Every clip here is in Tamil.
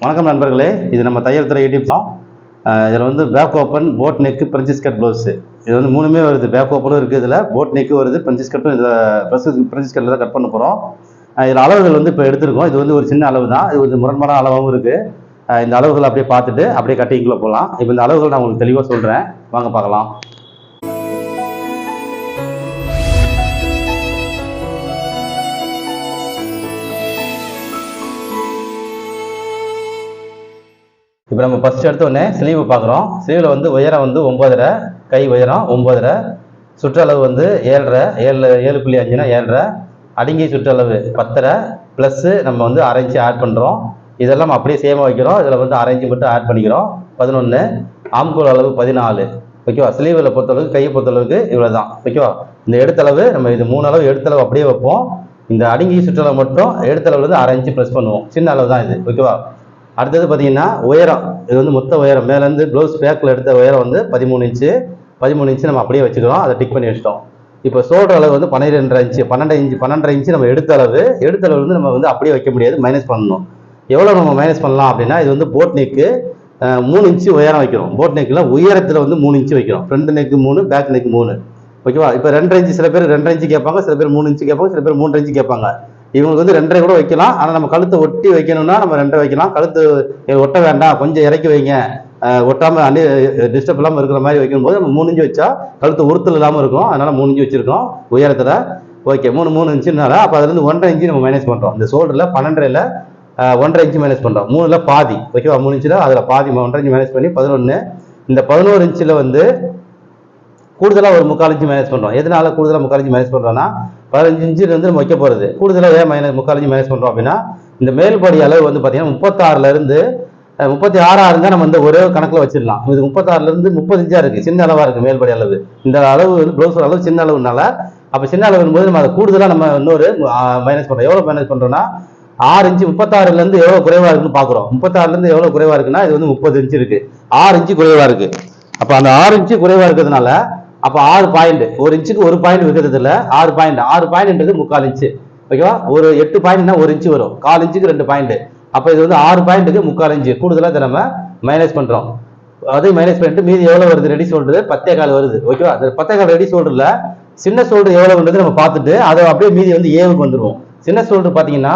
வணக்கம் நண்பர்களே, இது நம்ம தையல் துறை யூடியூப் தான். இதில் வந்து back open, boat neck, princess cut blouse இது வந்து மூணுமே வருது. பேக் ஓப்பனும் இருக்குது, இதில் போட் நெக்கு வருது, பிரெஞ்சிஸ் கட்டும் இதில் பிரெஞ்சிஸ் கட்டில் தான் கட் பண்ண போகிறோம். இதில் அளவுகள் வந்து இப்போ எடுத்துருக்கோம். இது வந்து ஒரு சின்ன அளவு தான், இது வந்து முரண்பாடான அளவாகவும் இருக்குது. இந்த அளவுகள் அப்படியே பார்த்துட்டு அப்படியே கட்டிங்குள்ளே போகலாம். இப்போ இந்த அளவுகள் நான் உங்களுக்கு தெளிவாக சொல்கிறேன், வாங்க பார்க்கலாம். இப்போ நம்ம ஃபஸ்ட் எடுத்தோடனே ஸ்லீவ் பார்க்குறோம். ஸ்லீவில் வந்து உயரம் வந்து 9.5, கை உயரம் 9.5, சுற்றளவு வந்து 7.5னா 7.5, அடங்கி சுற்றளவு 10.5 ப்ளஸ்ஸு நம்ம வந்து 1/2 இன்ச்சு ஆட் பண்ணுறோம். இதெல்லாம் அப்படியே சேமாக வைக்கிறோம். இதில் வந்து 1/2 இன்ச்சு மட்டும் ஆட் பண்ணிக்கிறோம். 11, ஆம்கோல் அளவு 14. ஓகேவா? ஸ்லீவில் பொறுத்தளவுக்கு, கையை பொறுத்தளவுக்கு இவ்வளோ தான். ஓகேவா? இந்த எடுத்தளவு நம்ம இது 3 அளவு எடுத்தளவு அப்படியே வைப்போம். இந்த அடங்கி சுற்றளவு மட்டும் எடுத்தளவுலேருந்து 1/2 இன்ச்சு ப்ளஸ் பண்ணுவோம். சின்ன அளவு தான் இது. ஓகேவா? அடுத்தது பார்த்தீங்கன்னா உயரம், இது வந்து மொத்த உயரம் மேலேருந்து ப்ளவுஸ் பேக்கில் எடுத்த உயரம் வந்து 13 இன்ச்சு. 13 இன்ச்சு நம்ம அப்படியே வச்சுக்கிறோம், அதை டிக் பண்ணி வச்சிட்டோம். இப்போ ஷோல்டர் அளவு வந்து 12.5 இன்ச்சு. 12.5 இன்ச்சு நம்ம எடுத்தளவு வந்து நம்ம வந்து அப்படியே வைக்க முடியாது, மைனஸ் பண்ணணும். எவ்வளோ நம்ம மைனஸ் பண்ணலாம் அப்படின்னா, இது வந்து போட் நெக்கு 3 இன்ச்சு உயரம் வைக்கிறோம். போட் நெக்கில் உயரத்தில் வந்து 3 இன்ச்சு வைக்கிறோம். Front neck 3, back neck 3. ஓகேவா? இப்போ 2.5 இன்ச்சு, சில பேர் 2.5 இன்ச்சு கேட்பாங்க, சில பேர் 3 இன்ச்சு கேட்பாங்க, சில பேர் 3.5 இன்ச்சு கேட்பாங்க. இவங்களுக்கு வந்து 2.5 கூட வைக்கலாம். ஆனால் நம்ம கழுத்தை ஒட்டி வைக்கணும்னா நம்ம 2 வைக்கலாம். கழுத்து ஒட்ட வேண்டாம், கொஞ்சம் இறக்கி வைங்க, ஒட்டாமல் டிஸ்டர்ப் இல்லாமல் இருக்கிற மாதிரி வைக்கும்போது நம்ம 3 இன்ச்சு வச்சா கழுத்து உறுத்தல் இல்லாமல் இருக்கும். அதனால 3 இன்ச்சு வச்சிருக்கோம் உயரத்தில். ஓகே, 3 இன்ச்சுனால அப்போ அதுலேருந்து 1.5 இன்ச்சு நம்ம மைனஸ் பண்ணுறோம். இந்த ஷோல்டரில் 12.5ல் 1.5 இன்ச்சு மைனஸ் பண்ணுறோம். 3ல் பாதி. ஓகேவா? 3 இன்ச்சில் அதில் பாதி 1.5 இன்ச்சு மைனஸ் பண்ணி 11. இந்த 11 இன்ச்சில் வந்து கூடுதலாக ஒரு 3/4 இன்ச்சு மைனஸ் பண்ணுறோம். எதனால கூடுதலாக 3/4 இன்ச்சு மைனஸ் பண்ணுறோம்னா, 15 இன்ச்சு வந்து நம்ம வைக்க போகிறது. கூடுதலாக ஏன் 3/4 இன்ச்சு மைனஸ் பண்ணுறோம் அப்படின்னா, இந்த மேல்படி அளவு வந்து பார்த்தீங்கன்னா 36லேருந்து 36 இருந்தால் நம்ம வந்து ஒரே கணக்கில் வச்சிடலாம். இது 36லேருந்து 30 இன்ச்சாக இருக்குது, சின்ன அளவாக இருக்குது மேல்படி அளவு. இந்த அளவு வந்து ப்ளவுஸோட அளவு சின்ன அளவுனால, அப்போ சின்ன அளவு போது நம்ம அதை கூடுதலாக நம்ம இன்னொரு மைனஸ் பண்ணுறோம். எவ்வளோ மைனஸ் பண்ணுறோம்னா, 6 இன்ச்சு 36லேருந்து எவ்வளோ குறைவாக இருக்குன்னு பார்க்குறோம். 36லேருந்து எவ்வளோ குறைவாக இருக்குன்னா, இது வந்து 30 இன்ச்சு இருக்குது, 6 இன்ச்சு குறைவாக இருக்குது. அப்போ அந்த 6 இன்ச்சு குறைவாக இருக்கிறதுனால அப்போ 6 பாயிண்ட், 1 இன்ச்சுக்கு 1 பாயிண்ட் வைக்கிறது இல்லை, 6 பாயிண்ட்ன்றது 3/4 இன்ச்சு. ஓகேவா? ஒரு 8 பாயிண்ட்னா 1 இன்ச்சு வரும், 1/4 இன்ச்சுக்கு 2 பாயிண்ட். அப்போ இது வந்து 6 பாயிண்ட்டுக்கு 3/4 இன்ச்சு கூடுதலாக இதை நம்ம மைனஸ் பண்ணுறோம். அதையும் மைனஸ் பண்ணிட்டு மீதி எவ்வளோ வருது, ரெடி ஷோல்டர் 10.25 வருது. ஓகேவா? அந்த 10.25 ரெடி ஷோல்டரில் சின்ன ஷோல்டர் எவ்வளோன்றது நம்ம பார்த்துட்டு அதை அப்படியே மீதி வந்து ஏவுக்கு வந்துடுவோம். சின்ன ஷோல்டர் பார்த்தீங்கன்னா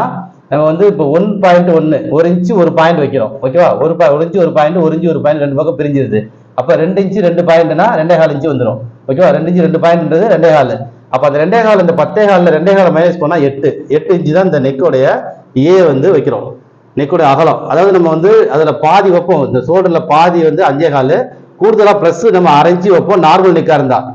நம்ம வந்து இப்போ 1.1, 1 இன்ச்சு 1 பாயிண்ட் வைக்கிறோம். ஓகேவா? 1 இன்ச்சு 1 பாயிண்ட், 1 இன்ச்சு 1 பாயிண்ட், 2 பக்கம் பிரிஞ்சிருது. அப்போ 2 இன்ச்சு 2 பாயிண்ட்னா 2.25 இன்ச்சு வந்துடும். ஓகேவா? 2 இன்ச்சு 2 பாயிண்ட்ன்றது 2.25. அப்போ அந்த 2.25 இந்த 10.25ல் 2.25 மைனஸ் பண்ணால் 8 இன்ச்சு தான் இந்த நெக்கோடைய ஏ வந்து வைக்கிறோம். நெக்கோடைய அகலம், அதாவது நம்ம வந்து அதில் பாதி வைப்போம். இந்த ஷோல்டரில் பாதி வந்து 5.25, கூடுதலாக ப்ளஸ் நம்ம 1/2 இன்ச்சு வைப்போம் நார்மல் நெக்காக இருந்தால்.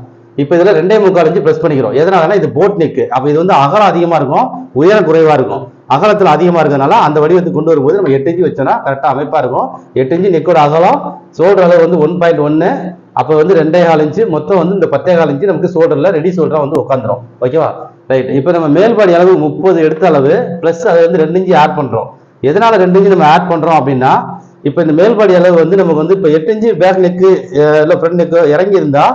இப்போ இதில் 2.25 இன்ச்சு ப்ளஸ் பண்ணிக்கிறோம். எதனாலனா இது போட் நெக்கு. அப்போ இது வந்து அகலம் அதிகமாக இருக்கும், உயரம் குறைவாக இருக்கும். அகலத்தில் அதிகமாக இருக்கிறதுனால அந்த வடிவத்துக்கு கொண்டு வரும்போது நம்ம 8 இன்ச்சு வச்சோன்னா கரெக்டாக அமைப்பாக இருக்கும். 8 இன்ச்சு நெக்கோட அகலம், ஷோல்டர் அளவு வந்து 1.1, அப்போ வந்து 2.25 இன்ச்சு, மொத்தம் வந்து இந்த 10.25 இன்ச்சு நமக்கு ஷோல்டரில் ரெடி ஷோல்டராக வந்து உட்காந்துரும். ஓகேவா? ரைட். இப்போ நம்ம மேல்பாடி அளவு 30 எடுத்த அளவு ப்ளஸ் அதை வந்து 2 இன்ச்சு ஆட் பண்ணுறோம். எதனால 2 இன்ச்சு நம்ம ஆட் பண்ணுறோம் அப்படின்னா, இப்போ இந்த மேல்பாடி அளவு வந்து நமக்கு வந்து இப்போ 8 இன்ச்சு பேக் நெக்கு இல்லை ஃப்ரண்ட் நெக்கு இறங்கி இருந்தால்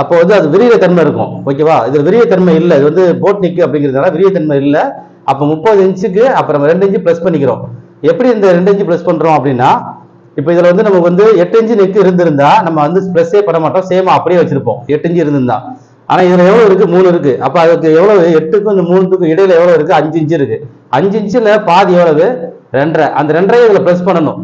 அப்போ வந்து அது விரிய தன்மை இருக்கும். ஓகேவா? இது விரிய தன்மை இல்லை, இது வந்து போட் நெக்கு அப்படிங்கிறதுனால விரிய தன்மை இல்லை. அப்போ 30 இன்ச்சுக்கு அப்புறம் 2 இன்ச்சு ப்ளஸ் பண்ணிக்கிறோம். எப்படி இந்த 2 இன்ச்சு ப்ளஸ் பண்ணுறோம் அப்படின்னா, இப்போ இதில் வந்து நமக்கு வந்து 8 இன்ச்சு நெக்கு இருந்திருந்தா நம்ம வந்து ப்ளஸ்ஸே பண்ண மாட்டோம், சேமாக அப்படியே வச்சிருப்போம் 8 இன்ச்சு இருந்திருந்தா. ஆனால் இதில் எவ்வளோ இருக்குது, 3 இருக்குது. அப்போ அதுக்கு எவ்வளோ, 8க்கும் இந்த 3க்கும் இடையில எவ்வளோ இருக்குது, 5 இன்ச்சு இருக்குது. 5 இன்ச்சில் பாதி எவ்வளவு, 2.5. அந்த 2.5 இதில் ப்ளஸ் பண்ணணும்.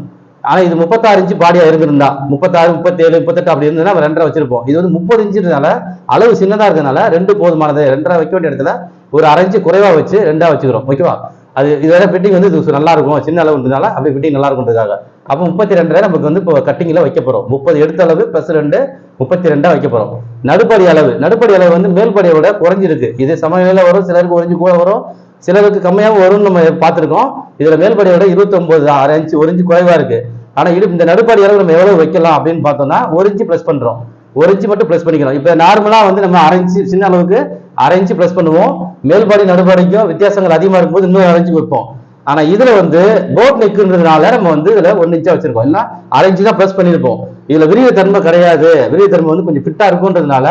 ஆனால் இது 36 இன்ச்சு பாடியாக இருந்திருந்தா, 36, 37, 38 அப்படி இருந்ததுன்னா நம்ம 2.5 வச்சிருப்போம். இது வந்து 30 இன்ச்சுனால அளவு சின்னதாக இருக்கிறதுனால 2 போதுமானது. 2.5 வைக்க வேண்டிய இடத்துல ஒரு 1/2 இன்ச்சு குறைவாக வச்சு 2ஆக வச்சுக்கிறோம். ஓகேவா? அது இதோட ஃபிட்டிங் வந்து இது நல்லா இருக்கும், சின்ன அளவுன்றதுனால அப்படி ஃபிட்டிங் நல்லா இருக்குன்றதுக்காக. அப்போ 32 நமக்கு வந்து இப்போ கட்டிங்கில் வைக்க போகிறோம். 30 எடுத்த அளவு ப்ளஸ் 2 32 வைக்க போகிறோம். நடுப்படி அளவு வந்து மேல்படியை விட குறைஞ்சிருக்கு. இது சமநிலையில் வரும், சிலருக்கு 1 இன்ச்சு கூட வரும், சிலருக்கு கம்மியாகவும் வரும்னு நம்ம பார்த்துருக்கோம். இதில் மேல்படியை விட 29, 1/2 இன்ச்சு 1 இன்ச்சு குறைவாக இருக்குது. ஆனால் இந்த நடுப்படி அளவு நம்ம எவ்வளோ வைக்கலாம் அப்படின்னு பார்த்தோம்னா 1 இன்ச்சு ப்ளஸ் பண்ணுறோம். 1 இன்ச்சு மட்டும் ப்ளஸ் பண்ணிக்கிறோம். இப்போ நார்மலாக வந்து நம்ம 1/2 இன்ச்சு சின்ன அளவுக்கு 1/2 இன்ச்சு ப்ளஸ் பண்ணுவோம். மேல்பாடி நடுபாடிக்கும் வித்தியாசங்கள் அதிகமாக இருக்கும்போது இன்னும் 1/2 இன்ச்சு வைப்போம். ஆனால் இதில் வந்து போட் நெக்குன்றதுனால நம்ம வந்து இதில் 1 இன்ச்சா வச்சிருக்கோம். இல்லைன்னா 1/2 இன்ச்சு தான் ப்ளஸ் பண்ணியிருப்போம். இதில் விரிய தன்மை கிடையாது, விரிய தன்மை வந்து கொஞ்சம் ஃபிட்டாக இருக்குன்றதுனால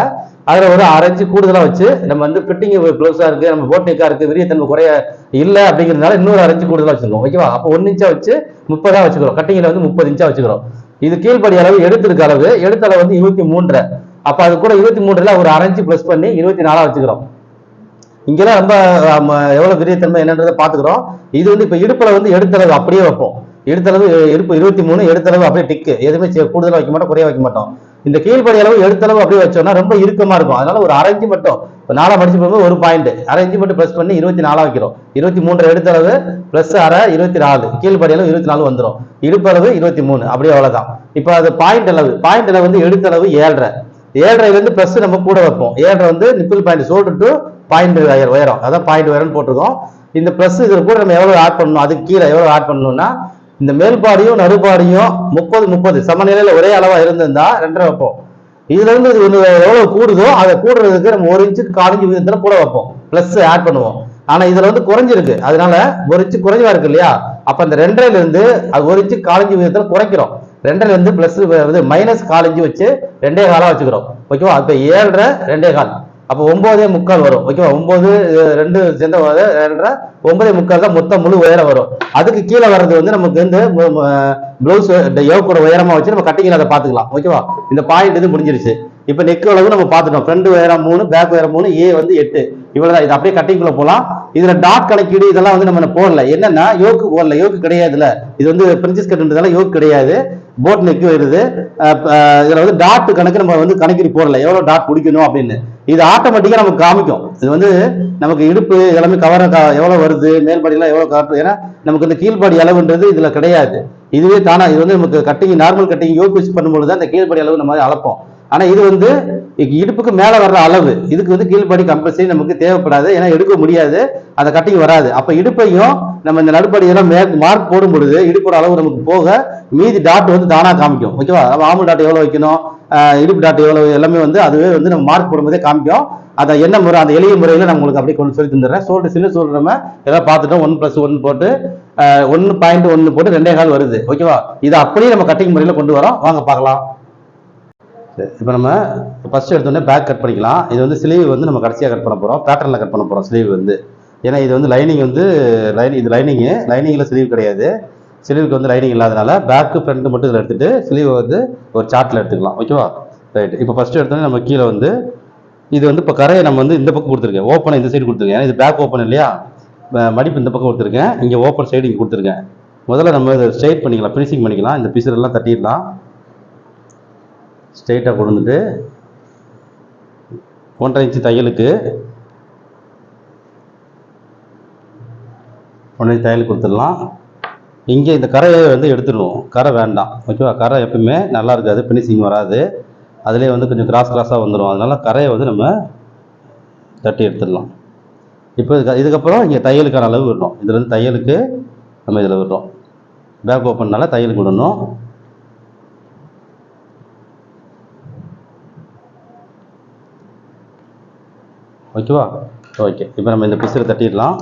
அதில் ஒரு 1/2 இன்ச்சு கூடுதலாக வச்சு நம்ம வந்து ஃபிட்டிங் க்ளோஸாக இருக்குது, நம்ம போட் நெக்காக இருக்குது, விரியத்தன்மை குறைய இல்லை அப்படிங்கிறதுனால இன்னொரு 1/2 இன்ச்சு கூடுதலாக வச்சுருக்கோம். ஓகேவா? அப்போ 1 இன்ச்சா வச்சு 30 வச்சுக்கிறோம். கட்டிங்கில் வந்து 30 இன்ச்சா வச்சுக்கிறோம். இது கீழ்படி அளவு எடுத்திருக்க அளவு வந்து 23. அப்போ அது கூட 23ல ஒரு 1/2 இன்ச்சு ப்ளஸ் பண்ணி 24 வச்சுக்கிறோம். இங்கெல்லாம் ரொம்ப எவ்வளவு விரியத்தன்மை என்னன்றதை பார்த்துக்கிறோம். இது வந்து இப்போ இடுப்பில் வந்து எடுத்தளவு அப்படியே வைப்போம். எடுத்தளவு இடுப்பு 23, எடுத்தளவு அப்படியே டிக்கு, எதுவுமே கூடுதலாக வைக்க மாட்டோம், குறைய வைக்க மாட்டோம். இந்த கீழ்படி அளவு எடுத்தளவு அப்படியே வச்சோம்னா ரொம்ப இறுக்கமா இருக்கும். அதனால ஒரு 1/2 இன்ச்சு மட்டும் 4 மடிச்சு போகும்போது ஒரு பாயிண்ட் 1/2 இன்ச்சு மட்டும் ப்ளஸ் பண்ணி 24 வைக்கிறோம். 23 எடுத்தளவு பிளஸ் 1/2 24, கீழ்படி அளவு 24 வந்துடும். இடுப்பளவு 23, அப்படியே அவ்வளவுதான். இப்போ அது பாயிண்ட் அளவு வந்து எடுத்தளவு 7.5. 7.5 வந்து பிளஸ் நம்ம கூட வைப்போம். 7.5 வந்து nibble point shoulder to point உயரம், அதான் பாயிண்ட் உயரம் போட்டிருக்கோம். இந்த பிளஸ் இதுல கூட நம்ம எவ்வளவு ஆட் பண்ணணும், அதுக்கு கீழே எவ்வளவு ஆட் பண்ணணும்னா இந்த மேல்பாடியும் நடுப்பாடியும் 30 சமநிலையில ஒரே அளவா இருந்திருந்தா 2.5 வைப்போம். இதுல இருந்து இது எவ்வளவு கூடுதோ அதை கூடுறதுக்கு நம்ம 1 இன்ச்சுக்கு 1/4 இன்ச்சு விதத்துல கூட வைப்போம், பிளஸ் ஆட் பண்ணுவோம். ஆனா இதுல வந்து குறைஞ்சிருக்கு, அதனால 1 இன்ச்சு குறைவா இருக்கு இல்லையா, அப்ப அந்த 2.5ல இருந்து அது 1 இன்ச்சு 1/4 இன்ச்சு விதத்துல குறைக்கிறோம். 2ல இருந்து பிளஸ் மைனஸ் 1/4 இன்ச்சு வச்சு 2.25 வச்சுக்கிறோம். ஓகேவா? இப்ப 7.5 2.25, அப்போ 9.25 வரும். ஓகேவா? 9 2 சேர்ந்த 2.5 9.25 தான் மொத்தம் முழு உயரம் வரும். அதுக்கு கீழே வர்றது வந்து நமக்கு வந்து பிளவுஸ் யோக்கோட உயரமா வச்சு நம்ம கட்டிங்ல அதை பார்த்துக்கலாம். ஓகேவா? இந்த பாயிண்ட் இது முடிஞ்சிருச்சு. இப்போ நெக் அளவு நம்ம பார்த்துட்டோம். ஃப்ரண்ட் உயரம் 3, பேக் உயரம் 3, ஏ வந்து 8. இவ்வளவுதான். இது அப்படியே கட்டிங்குள்ள போகலாம். இதுல டாட் கணக்கீடு இதெல்லாம் வந்து நம்ம போடல. என்னன்னா யோக்கு போடல, யோக்கு கிடையாதுல. இது வந்து பிரின்சஸ் கட்டுன்றதால யோக்கு கிடையாது, போட் நெக் வருது. இதுல வந்து டாட் கணக்கு நம்ம வந்து கணக்கீடு போடல, எவ்வளவு டாட் பிடிக்கணும் அப்படின்னு. இது ஆட்டோமேட்டிக்கா நமக்கு காமிக்கும். இது வந்து நமக்கு இடுப்பு எல்லாமே கவர எவ்வளவு வருது, மேல்படியெல்லாம் எவ்வளவு காட்டும். ஏன்னா நமக்கு இந்த கீழ்படி அளவுன்றது இதுல கிடையாது. இதுவே தானா இது வந்து நமக்கு cutting normal cutting yoke use பண்ணும்போது தான் இந்த கீழ்படி அளவு நம்ம அளப்போம். ஆனா இது வந்து இடுப்புக்கு மேல வர்ற அளவு, இதுக்கு வந்து கீழ்படி கம்பல்சரி நமக்கு தேவைப்படாது, ஏன்னா எடுக்க முடியாது, அந்த கட்டிங் வராது. அப்ப இடுப்பையும் நம்ம இந்த நடுப்படி எல்லாம் மார்க் போடும் பொழுது இடுப்போட அளவு நமக்கு போக மீதி டாட் வந்து தானா காமிக்கும். ஓகேவா? நம்ம ஆம்பல் டாட் எவ்வளவு வைக்கணும், இடுப்பு டாட் எவ்வளவு, எல்லாமே வந்து அதுவே வந்து நம்ம மார்க் போடும்போதே காமிக்கும். அதை என்ன முறை, அந்த எளிய முறையில நான் உங்களுக்கு அப்படியே கொண்டு சொல்லி தந்துடுறேன். சோல்டர் சின்ன சோல்டர் நம்ம எல்லாம் பார்த்துட்டோம். 1+1 போட்டு 1.1 போட்டு 2.25 வருது. ஓகேவா? இது அப்படியே நம்ம கட்டிங் முறையில கொண்டு வரோம். வாங்க பார்க்கலாம். இப்போ நம்ம ஃபர்ஸ்ட் எடுத்தோடனே பேக் கட் பண்ணிக்கலாம். இது வந்து ஸ்லீவ் வந்து நம்ம கடைசியாக கட் பண்ண போகிறோம், பேட்டர்னில் கட் பண்ண போகிறோம் ஸ்லீவ் வந்து. ஏன்னா இது வந்து லைனிங் வந்து இது லைனிங்கில் ஸ்லீவ் கிடையாது. ஸ்லீவுக்கு வந்து லைனிங் இல்லாதனால பேக்கு ஃப்ரண்ட் மட்டும் இதில் எடுத்துகிட்டு ஸ்லீவை வந்து ஒரு சார்ட்டில் எடுத்துக்கலாம். ஓகேவா? ரைட். இப்போ ஃபர்ஸ்ட் எடுத்தோடனே நம்ம கீழே வந்து இது வந்து இப்போ கரையை நம்ம வந்து இந்த பக்கம் கொடுத்துருக்கேன், ஓப்பனை இந்த சைடு கொடுத்துருக்கேன். ஏன்னா இது பேக் ஓப்பன் இல்லையா, மடிப்பு இந்த பக்கம் கொடுத்துருக்கேன், இங்கே ஓப்பன் சைடு இங்கே கொடுத்துருக்கேன். முதல்ல நம்ம இதை ஸ்ட்ரைட் பண்ணிக்கலாம், ஃபினிஷிங் பண்ணிக்கலாம். இந்த பீஸரெல்லாம் தட்டிடலாம். ஸ்ட்ரெயிட்டாக கொண்டு வந்துட்டு 1.5 இன்ச்சு தையலுக்கு 1.5 தையல் கொடுத்துடலாம். இங்கே இந்த கரையை வந்து எடுத்துடுவோம், கரை வேண்டாம். ஓகேவா? கரை எப்பவுமே நல்லா இருக்காது, ஃபினிஷிங் வராது, அதிலே வந்து கொஞ்சம் கிராஸாக வந்துடும். அதனால கரையை வந்து நம்ம தட்டி எடுத்துடலாம். இப்போ இதுக்கப்புறம் இங்கே தையலுக்கான அளவு விடணும். இதில் வந்து தையலுக்கு நம்ம இதில் விடுறோம், பேக் ஓப்பன்னால தையலுக்கு விடணும். ஓகேவா? ஓகே. இப்போ நம்ம இந்த பிசரை தட்டிடலாம்.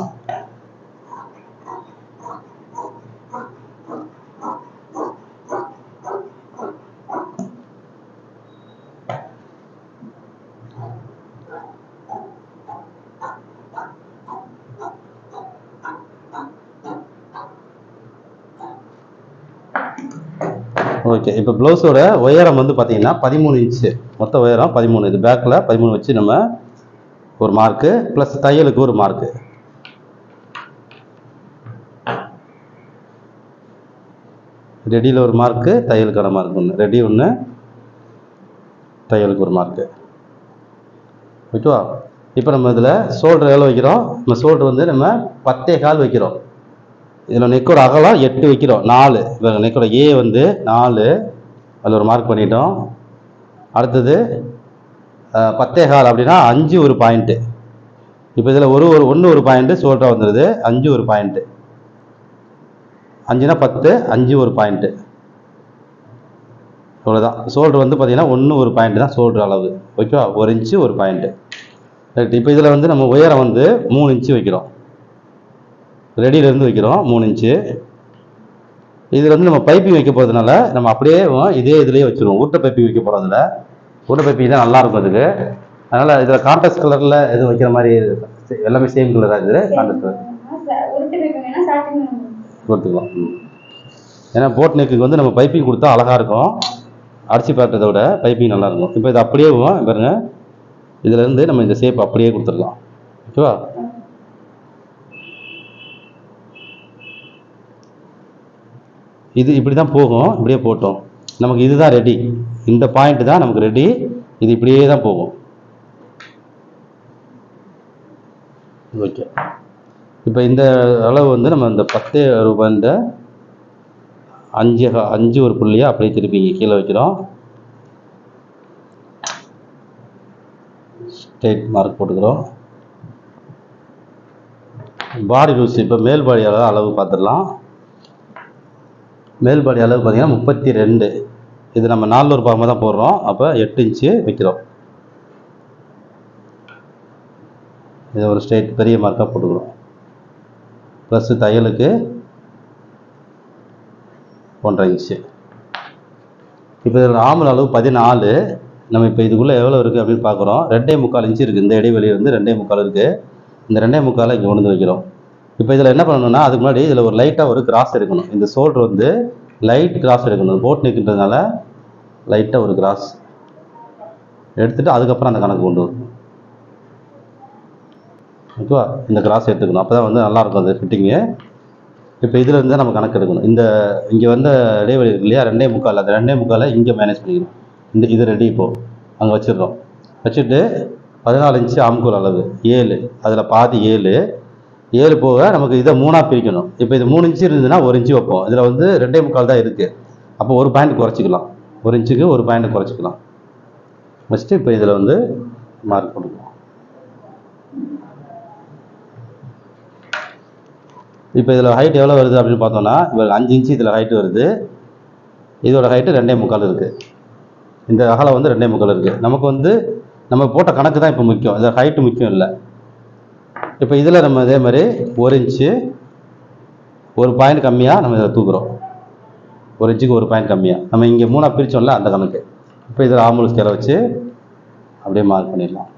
ஓகே. இப்போ ப்ளவுஸோட உயரம் வந்து பார்த்தீங்கன்னா 13 இன்ச்சு, மொத்த உயரம் 13. இது பேக்கில் 13 வச்சு நம்ம ஒரு மார்க்கு ப்ளஸ் தையலுக்கு ஒரு மார்க்கு. ரெடியில் ஒரு மார்க்கு, தையலுக்கான மார்க் ஒன்று, ரெடி ஒன்று, தையலுக்கு ஒரு மார்க்கு. ஓகேவா? இப்போ நம்ம இதில் ஷோல்டர் எவ்வளோ வைக்கிறோம், நம்ம ஷோல்டர் வந்து நம்ம 10.25 வைக்கிறோம். இதில் நெக்கோட அகலம் 8 வைக்கிறோம், 4. இப்போ நெக்கோட ஏ வந்து 4, அதில் ஒரு மார்க் பண்ணிட்டோம். அடுத்தது 10.25 அப்படின்னா 5 ஒரு பாயிண்ட்டு. இப்போ இதில் ஒன்று ஒரு பாயிண்ட்டு ஷோல்டராக வந்துடுது, 5 ஒரு பாயிண்ட்டு. 5னா 10, 5 ஒரு பாயிண்ட்டு. இவ்வளோதான். ஷோல்டர் வந்து பார்த்தீங்கன்னா 1 ஒரு பாயிண்ட் தான் ஷோல்டர் அளவு. ஓகேவா? 1 இன்ச்சு ஒரு பாயிண்ட்டு. ரைட். இப்போ இதில் வந்து நம்ம உயரம் வந்து 3 இன்ச்சு வைக்கிறோம், ரெடியிலேருந்து வைக்கிறோம் 3 இன்ச்சு. இதில் வந்து நம்ம பைப்பிங் வைக்க போகிறதுனால நம்ம அப்படியே இதே இதுலேயே வச்சுருவோம். உருட்டை பைப்பிங் வைக்க போகிறதுல உருட்டை பைப்பிங் தான் நல்லாயிருக்கும் அதுக்கு. அதனால் இதில் கான்ட்ராஸ்ட் கலரில் எதுவும் வைக்கிற மாதிரி எல்லாமே சேம் கலராக இருக்குது. கான்ட்ராஸ்ட் கலர் கொடுத்துக்கலாம். ஏன்னா போட் நெக்குக்கு வந்து நம்ம பைப்பிங் கொடுத்தா அழகாக இருக்கும். அடிச்சு பார்க்கறத விட பைப்பிங் நல்லாயிருக்கும். இப்போ இது அப்படியே பாருங்க, இதுலேருந்து நம்ம இந்த ஷேப் அப்படியே கொடுத்துடலாம். ஓகேவா? இது இப்படி தான் போகும். இப்படியே போட்டோம், நமக்கு இதுதான் ரெடி. இந்த பாயிண்ட் தான் நமக்கு ரெடி. இது இப்படியே தான் போகும். ஓகே, இப்போ இந்த அளவு வந்து நம்ம இந்த 10 ரூபாய்ன்ற 5 ஒரு புள்ளியாக அப்படியே திருப்பி கீழே வைக்கிறோம். ஸ்ட்ரெயிட் மார்க் போட்டுக்கிறோம். பாடி லூஸ், இப்போ மேல் பாடி அளவு பார்த்துடலாம். மேல் பாடி அளவு பார்த்தீங்கன்னா 32. இது நம்ம 400 பாகமாக தான் போடுறோம். அப்போ 8 இன்ச்சு வைக்கிறோம். இதை ஒரு ஸ்ட்ரெயிட் பெரிய மார்க்காக போட்டுக்கிறோம். ப்ளஸ் தையலுக்கு 1.5 இன்ச்சு. இப்போ இதில் ஆம்பல் அளவு 14. நம்ம இப்போ இதுக்குள்ளே எவ்வளோ இருக்குது அப்படின்னு பார்க்குறோம். 2.25 இன்ச்சு இருக்குது. இந்த இடைவெளி வந்து 2.25 இருக்குது. இந்த 2.25 இங்கே கொண்டு வந்து வைக்கிறோம். இப்போ இதில் என்ன பண்ணணும்னா, அதுக்கு முன்னாடி இதில் ஒரு லைட்டாக ஒரு கிராஸ் எடுக்கணும். இந்த ஷோல்டர் வந்து லைட் கிராஸ் எடுக்கணும். போட் நெக்குன்றதுனால லைட்டாக ஒரு கிராஸ் எடுத்துகிட்டு அதுக்கப்புறம் அந்த கணக்கு கொண்டு வரும். ஓகேவா? இந்த கிராஸ் எடுத்துக்கணும். அப்போ தான் வந்து நல்லாயிருக்கும் அந்த ஃபிட்டிங்கு. இப்போ இதில் இருந்து நம்ம கணக்கு எடுக்கணும். இந்த இங்கே வந்த இடைவெளி இருக்கு இல்லையா, 2.25. அந்த 2.25 இங்கே மேனேஜ் பண்ணிக்கணும். இது ரெடி. இப்போது அங்கே வச்சிடுறோம். வச்சுட்டு 14 இன்ச்சு ஆம்கோல் அளவு 7, அதில் பாதி 7 போக நமக்கு இதை 3ஆக பிரிக்கணும். இப்போ இது 3 இன்ச்சு இருந்ததுன்னா 1 இன்ச்சு வைப்போம். இதில் வந்து 2.25 தான் இருக்குது. அப்போ ஒரு பாயிண்ட் குறைச்சிக்கலாம். 1 இன்ச்சுக்கு ஒரு பாயிண்ட் குறைச்சிக்கலாம். வச்சுட்டு இப்போ இதில் வந்து மார்க் கொடுக்கலாம். இப்போ இதில் ஹைட் எவ்வளோ வருது அப்படின்னு பார்த்தோம்னா, இப்போ 5 இன்ச்சு இதில் ஹைட்டு வருது. இதோட ஹைட்டு 2.25 இருக்குது. இந்த அகலம் வந்து 2.25 இருக்குது. நமக்கு வந்து நம்ம போட்ட கணக்கு தான் இப்போ முக்கியம். இந்த ஹைட்டு முக்கியம் இல்லை. இப்போ இதில் நம்ம இதே மாதிரி 1 இன்ச்சு ஒரு பாயிண்ட் கம்மியாக நம்ம இதில் தூக்குறோம். 1 இன்ச்சுக்கு ஒரு பாயிண்ட் கம்மியாக நம்ம இங்கே 3ஆக பிரித்தோம்ல, அந்த கணக்கு. இப்போ இதில் ஆம்பூல் ஸ்கேலை வச்சு அப்படியே மார்க் பண்ணிடலாம்.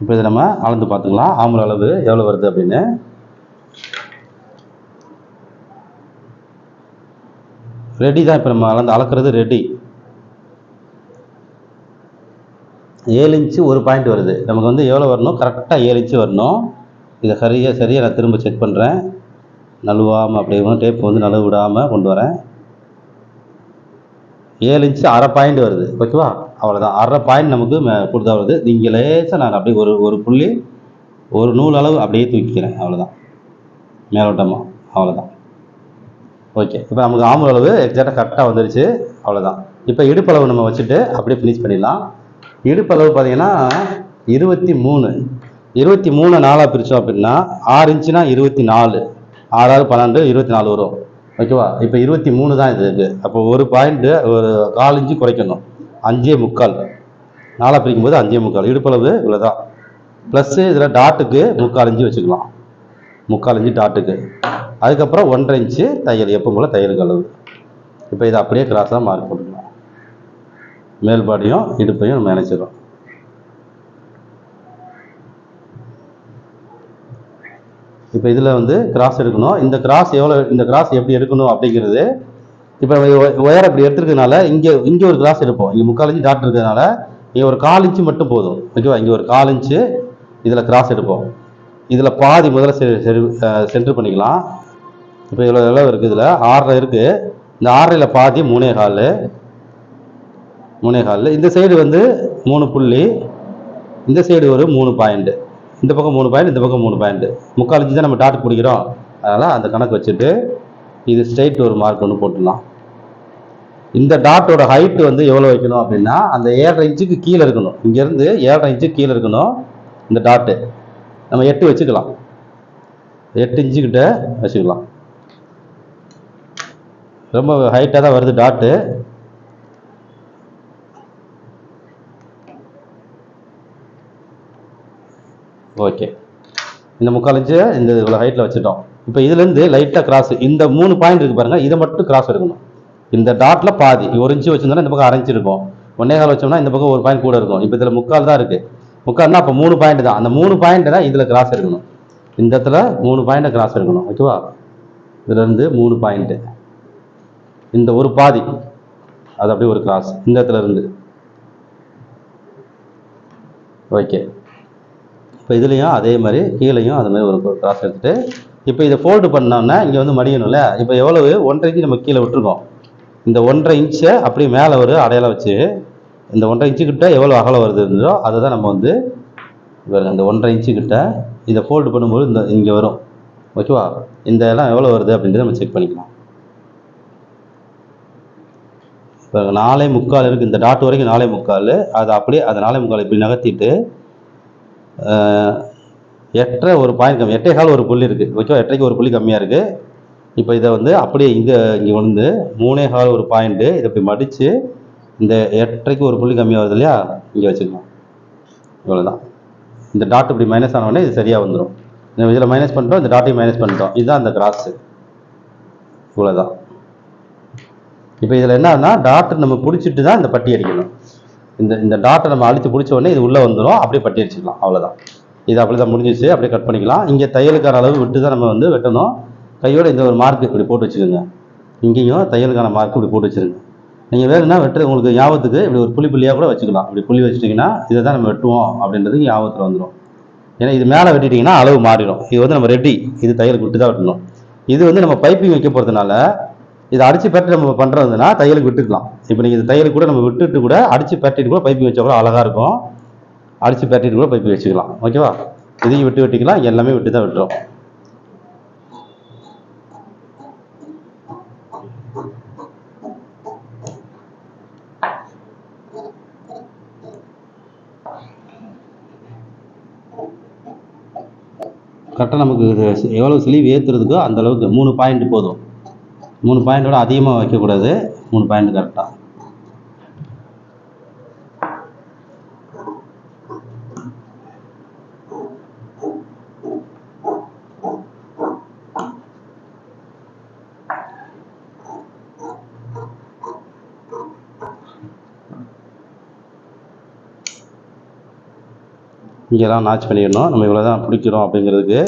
இப்போ இதை நம்ம அளந்து பார்த்துக்கலாம், ஆம்பூல் அளவு எவ்வளோ வருது அப்படின்னு. ரெடி தான். இப்போ நம்ம அளக்கிறது ரெடி. 7 இன்ச்சு ஒரு பாயிண்ட் வருது. நமக்கு வந்து எவ்வளோ வரணும், கரெக்டாக 7 இன்ச்சு வரணும். இதை சரியாக நான் திரும்ப செக் பண்ணுறேன். நழுவாமல் அப்படியே டேப் வந்து நழுவு விடாமல் கொண்டு வரேன். 7 இன்ச்சு அரை பாயிண்ட் வருது. ஓகேவா? அவ்வளோதான். அரை பாயிண்ட் நமக்கு கொடுத்தா வருது. நீங்கள் லேசாக நான் அப்படியே ஒரு புள்ளி ஒரு நூல் அளவு அப்படியே தூக்கிக்கிறேன். அவ்வளோதான், மேலோட்டமாக. அவ்வளோதான். ஓகே, இப்போ நமக்கு ஆம்பூல் அளவு எக்ஸாக்டாக கரெக்டாக வந்துருச்சு. அவ்வளோதான். இப்போ இடுப்பளவு நம்ம வச்சுட்டு அப்படியே ஃபினிஷ் பண்ணிடலாம். இடுப்பளவு பார்த்தீங்கன்னா 23. 23 4ஆக பிரித்தோம் அப்படின்னா 6 இன்ச்சுனா 24, 6 12 24 வரும். ஓகேவா? இப்போ 23 தான் இது இருக்குது. அப்போ ஒரு பாயிண்ட்டு ஒரு 4 இன்ச்சு குறைக்கணும். 5.25 4ஆக பிரிக்கும் போது 5.25. இடுப்பளவு இவ்வளோ தான். ப்ளஸ்ஸு இதில் டாட்டுக்கு 3/4 இன்ச்சு வச்சுக்கலாம். 3/4 இன்ச்சு டாட்டுக்கு. அதுக்கப்புறம் 1.5 இன்ச்சு தையல், எப்போ போல் தையலுக்கு அளவு. இப்போ இதை அப்படியே கிராஸாக மார்க் போட்டுக்கலாம். மேல் பாடியும் இடுப்பையும் நம்ம இணைச்சிடும். இப்போ இதில் வந்து கிராஸ் எடுக்கணும். இந்த கிராஸ் எப்படி எடுக்கணும் அப்படிங்கிறது, இப்போ ஒயர் அப்படி எடுத்துருக்கனால இங்கே ஒரு கிராஸ் எடுப்போம். இங்கே 3/4 இன்ச்சு டாட் இருக்கிறதுனால இங்கே ஒரு 1/4 இன்ச்சு மட்டும் போதும். ஓகேவா? இங்கே ஒரு 1/4 இன்ச்சு இதில் கிராஸ் எடுப்போம். இதில் பாதி முதல்ல சென்டர் பண்ணிக்கலாம். இப்போ இவ்வளோ அளவு இருக்குது. இதில் 6.5 இருக்குது. இந்த 6.5 பாதி 3.25. இந்த சைடு வந்து 3 புள்ளி, இந்த சைடு ஒரு 3 பாயிண்ட். இந்த பக்கம் 3 பாயிண்ட், இந்த பக்கம் 3 பாயிண்ட். 3/4 இன்ச்சு தான் நம்ம டாட் பிடிக்கிறோம். அதனால் அந்த கணக்கு வச்சுட்டு இது ஸ்ட்ரைட் ஒரு மார்க் ஒன்று போட்டுடலாம். இந்த டாட்டோட ஹைட்டு வந்து எவ்வளோ வைக்கணும் அப்படின்னா, அந்த 7.5 இன்ச்சுக்கு கீழே இருக்கணும். இங்கேருந்து 7.5 இன்ச்சுக்கு கீழே இருக்கணும் இந்த டாட்டு. நம்ம 8 வச்சுக்கலாம். 8 இன்ச்சுக்கிட்ட வச்சுக்கலாம். ரொம்ப ஹைட்டாக தான் வருது டாட்டு. ஓகே, இந்த 3/4 இன்ச்சு இந்த இவ்வளோ ஹைட்டில் வச்சுட்டோம். இப்போ இதுலேருந்து லைட்டாக கிராஸ் இந்த 3 பாயிண்ட் இருக்கு பாருங்க, இதை மட்டும் கிராஸ் எடுக்கணும். இந்த டாட்ல பாதி 1 இன்ச்சு வச்சிருந்தோம்னா இந்த பக்கம் 1/2 இன்ச்சு இருக்கும், 1.25 வச்சோம்னா இந்த பக்கம் 1 பாயிண்ட் கூட இருக்கும். இப்போ இதில் 3/4 தான் இருக்கு, 3/4னா அப்போ 3 பாயிண்ட் தான். அந்த 3 பாயிண்ட் தான் இதில் கிராஸ் எடுக்கணும். இந்த இடத்துல 3 பாயிண்ட் கிராஸ் எடுக்கணும். ஓகேவா? இதுல இருந்து 3 பாயிண்ட், இந்த ஒரு பாதி அது அப்படியே ஒரு கிராஸ் இந்த இடத்துல இருந்து. ஓகே, இப்போ இதுலேயும் அதே மாதிரி கீழேயும் அது மாதிரி ஒரு கிராஸ் எடுத்துட்டு இப்போ இதை ஃபோல்டு பண்ணோம்னா இங்கே வந்து மடியணும்ல. இப்போ எவ்வளவு 1.5 இன்ச்சு நம்ம கீழே விட்டுருக்கோம், இந்த 1.5 இன்ச்சை அப்படியே மேலே ஒரு அடையாளம் வச்சு இந்த 1.5 இன்ச்சு கிட்ட எவ்வளோ அகலம் வருதுன்றோ அதை தான் நம்ம வந்து இந்த 1.5 இன்ச்சு கிட்ட இதை ஃபோல்டு பண்ணும்போது இந்த இங்கே வரும். ஓகேவா? இந்த எல்லாம் எவ்வளோ வருது அப்படின்றத நம்ம செக் பண்ணிக்கலாம். இப்போ 4.25 இருக்குது, இந்த டாட் வரைக்கும் 4.25, அது அப்படியே அதை 4.25 இப்படி நகர்த்திட்டு 8.5 ஒரு பாயிண்ட் கம்மி, 8.25 ஒரு புள்ளி இருக்குது. ஓகேவா? 8.5 ஒரு புள்ளி கம்மியாக இருக்குது. இப்போ இதை வந்து அப்படியே இங்கே வந்து 3.25 ஒரு பாயிண்ட்டு இதை இப்படி மடித்து இந்த 8.5 ஒரு புள்ளி கம்மியாக வருது இல்லையா, இங்கே வச்சுக்கலாம். இவ்வளோதான். இந்த டாட் இப்படி மைனஸ் ஆன உடனே இது சரியாக வந்துடும். இதில் மைனஸ் பண்ணிட்டோம், இந்த டாட்டையும் மைனஸ் பண்ணிட்டோம், இதுதான் அந்த கிராஸு. இவ்வளோதான். இப்போ இதில் என்னன்னா டாட்டை நம்ம பிடிச்சிட்டு தான் இந்த பட்டி அடிக்கணும். இந்த டாட்டை நம்ம அழித்து பிடிச்ச உடனே இது உள்ளே வந்துடும், அப்படியே பட்டி அடிச்சுக்கலாம். அவ்வளோதான். இது அப்படி தான் முடிஞ்சிச்சு, அப்படியே கட் பண்ணிக்கலாம். இங்கே தையலுக்கான அளவு விட்டு தான் நம்ம வந்து வெட்டணும். கையோட இந்த ஒரு மார்க் இப்படி போட்டு வச்சுக்கோங்க, இங்கேயும் தையலுக்கான மார்க் இப்படி போட்டு வச்சுருங்க. நீங்கள் வேணும்னா வெட்டுறது உங்களுக்கு ஞாபகத்துக்கு இப்படி ஒரு புள்ளி புள்ளியாக கூட வச்சுக்கலாம். இப்படி புள்ளி வச்சுட்டிங்கன்னா இதை தான் நம்ம வெட்டுவோம் அப்படின்றது ஞாபகத்தில் வந்துடும். ஏன்னா இது மேலே வெட்டிட்டிங்கன்னா அளவு மாறிடும். இது வந்து நம்ம ரெடி, இது தையலுக்கு விட்டு தான் வெட்டணும். இது வந்து நம்ம பைப்பிங் வைக்க போகிறதுனால இதை அடித்து பெரட்டி நம்ம பண்ணுறதுனா தையலுக்கு விட்டுக்கலாம். இப்போ நீங்கள் இது தையலுக்கு கூட நம்ம விட்டுட்டு கூட அடித்து பெரட்டிட்டு கூட பைப்பிங் வச்சா கூட அழகாக இருக்கும். அடித்து பெரட்டிட்டு கூட பைப்பிங் வச்சுக்கலாம். ஓகேவா? இதையும் விட்டு வெட்டிக்கலாம், எல்லாமே விட்டு தான் விட்டுரும். கரெக்டாக நமக்கு எவ்வளோ ஸ்லீவ் ஏற்றுறதுக்கோ அந்த அளவுக்கு 3 பாயிண்ட் போதும். 3 பாயிண்டோட அதிகமாக வைக்கக்கூடாது, 3 பாயிண்ட் கரெக்டாக. இங்கெல்லாம் நாச் பண்ணிடணும். நம்ம இவ்வளோ தான் பிடிக்கிறோம் அப்படிங்கிறதுக்கு,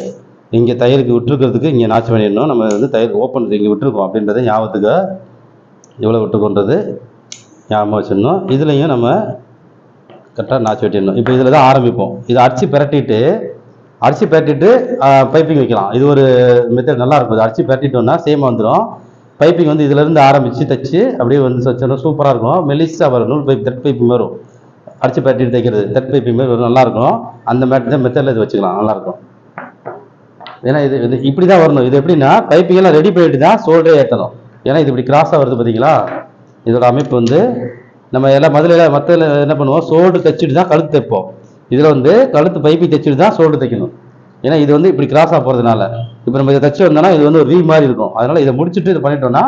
இங்கே தையலுக்கு விட்டுருக்கிறதுக்கு இங்கே நாச் பண்ணிடணும். நம்ம வந்து தையல் ஓப்பன் இங்கே விட்டுருக்கோம் அப்படின்றத ஞாபகத்துக்கு எவ்வளோ விட்டுருக்கோன்றது ஞாபகம் வச்சிடணும். இதுலேயும் நம்ம கரெக்டாக நாச் வெட்டிடணும். இப்போ இதில் தான் ஆரம்பிப்போம். இதை அடித்து பெரட்டிட்டு பைப்பிங் வைக்கலாம். இது ஒரு மெத்தட் நல்லாயிருக்கும். இது அடித்து பெரட்டிட்டோம்னா சேமாக வந்துடும். பைப்பிங் வந்து இதிலேருந்து ஆரம்பித்து தைச்சி அப்படியே வந்து வச்சோன்னா சூப்பராக இருக்கும். மெலிஸாக வரும், நூல் பைப் த்ரெட் பைப்பிங் வரும். அடித்து பெரட்டிட்டு தைக்கிறது த்ரெட் பைப்பிங் மாதிரி நல்லாயிருக்கும். அந்த மெத்தடில் இது வச்சுக்கலாம், நல்லாயிருக்கும். ஏன்னா இது இப்படி தான் வரணும். இது எப்படின்னா பைப்பிங்கெல்லாம் ரெடி பண்ணிட்டு தான் ஷோல்டரே ஏற்றணும். ஏன்னா இது இப்படி கிராஸாக வருது பார்த்தீங்களா, இதோட அமைப்பு வந்து நம்ம எல்லாம் மற்றதில் என்ன பண்ணுவோம், ஷோல்டர் தைச்சிட்டு தான் கழுத்து தைப்போம். இதில் வந்து கழுத்து பைப்பிங் தைச்சிட்டு தான் ஷோல்டர் தைக்கணும். ஏன்னா இது வந்து இப்படி கிராஸாக போகிறதுனால இப்போ நம்ம இதை தைச்சி வந்தோம்னா இது வந்து ஒரு ரீ மாதிரி இருக்கும். அதனால் இதை முடிச்சுட்டு இது பண்ணிட்டோம்னா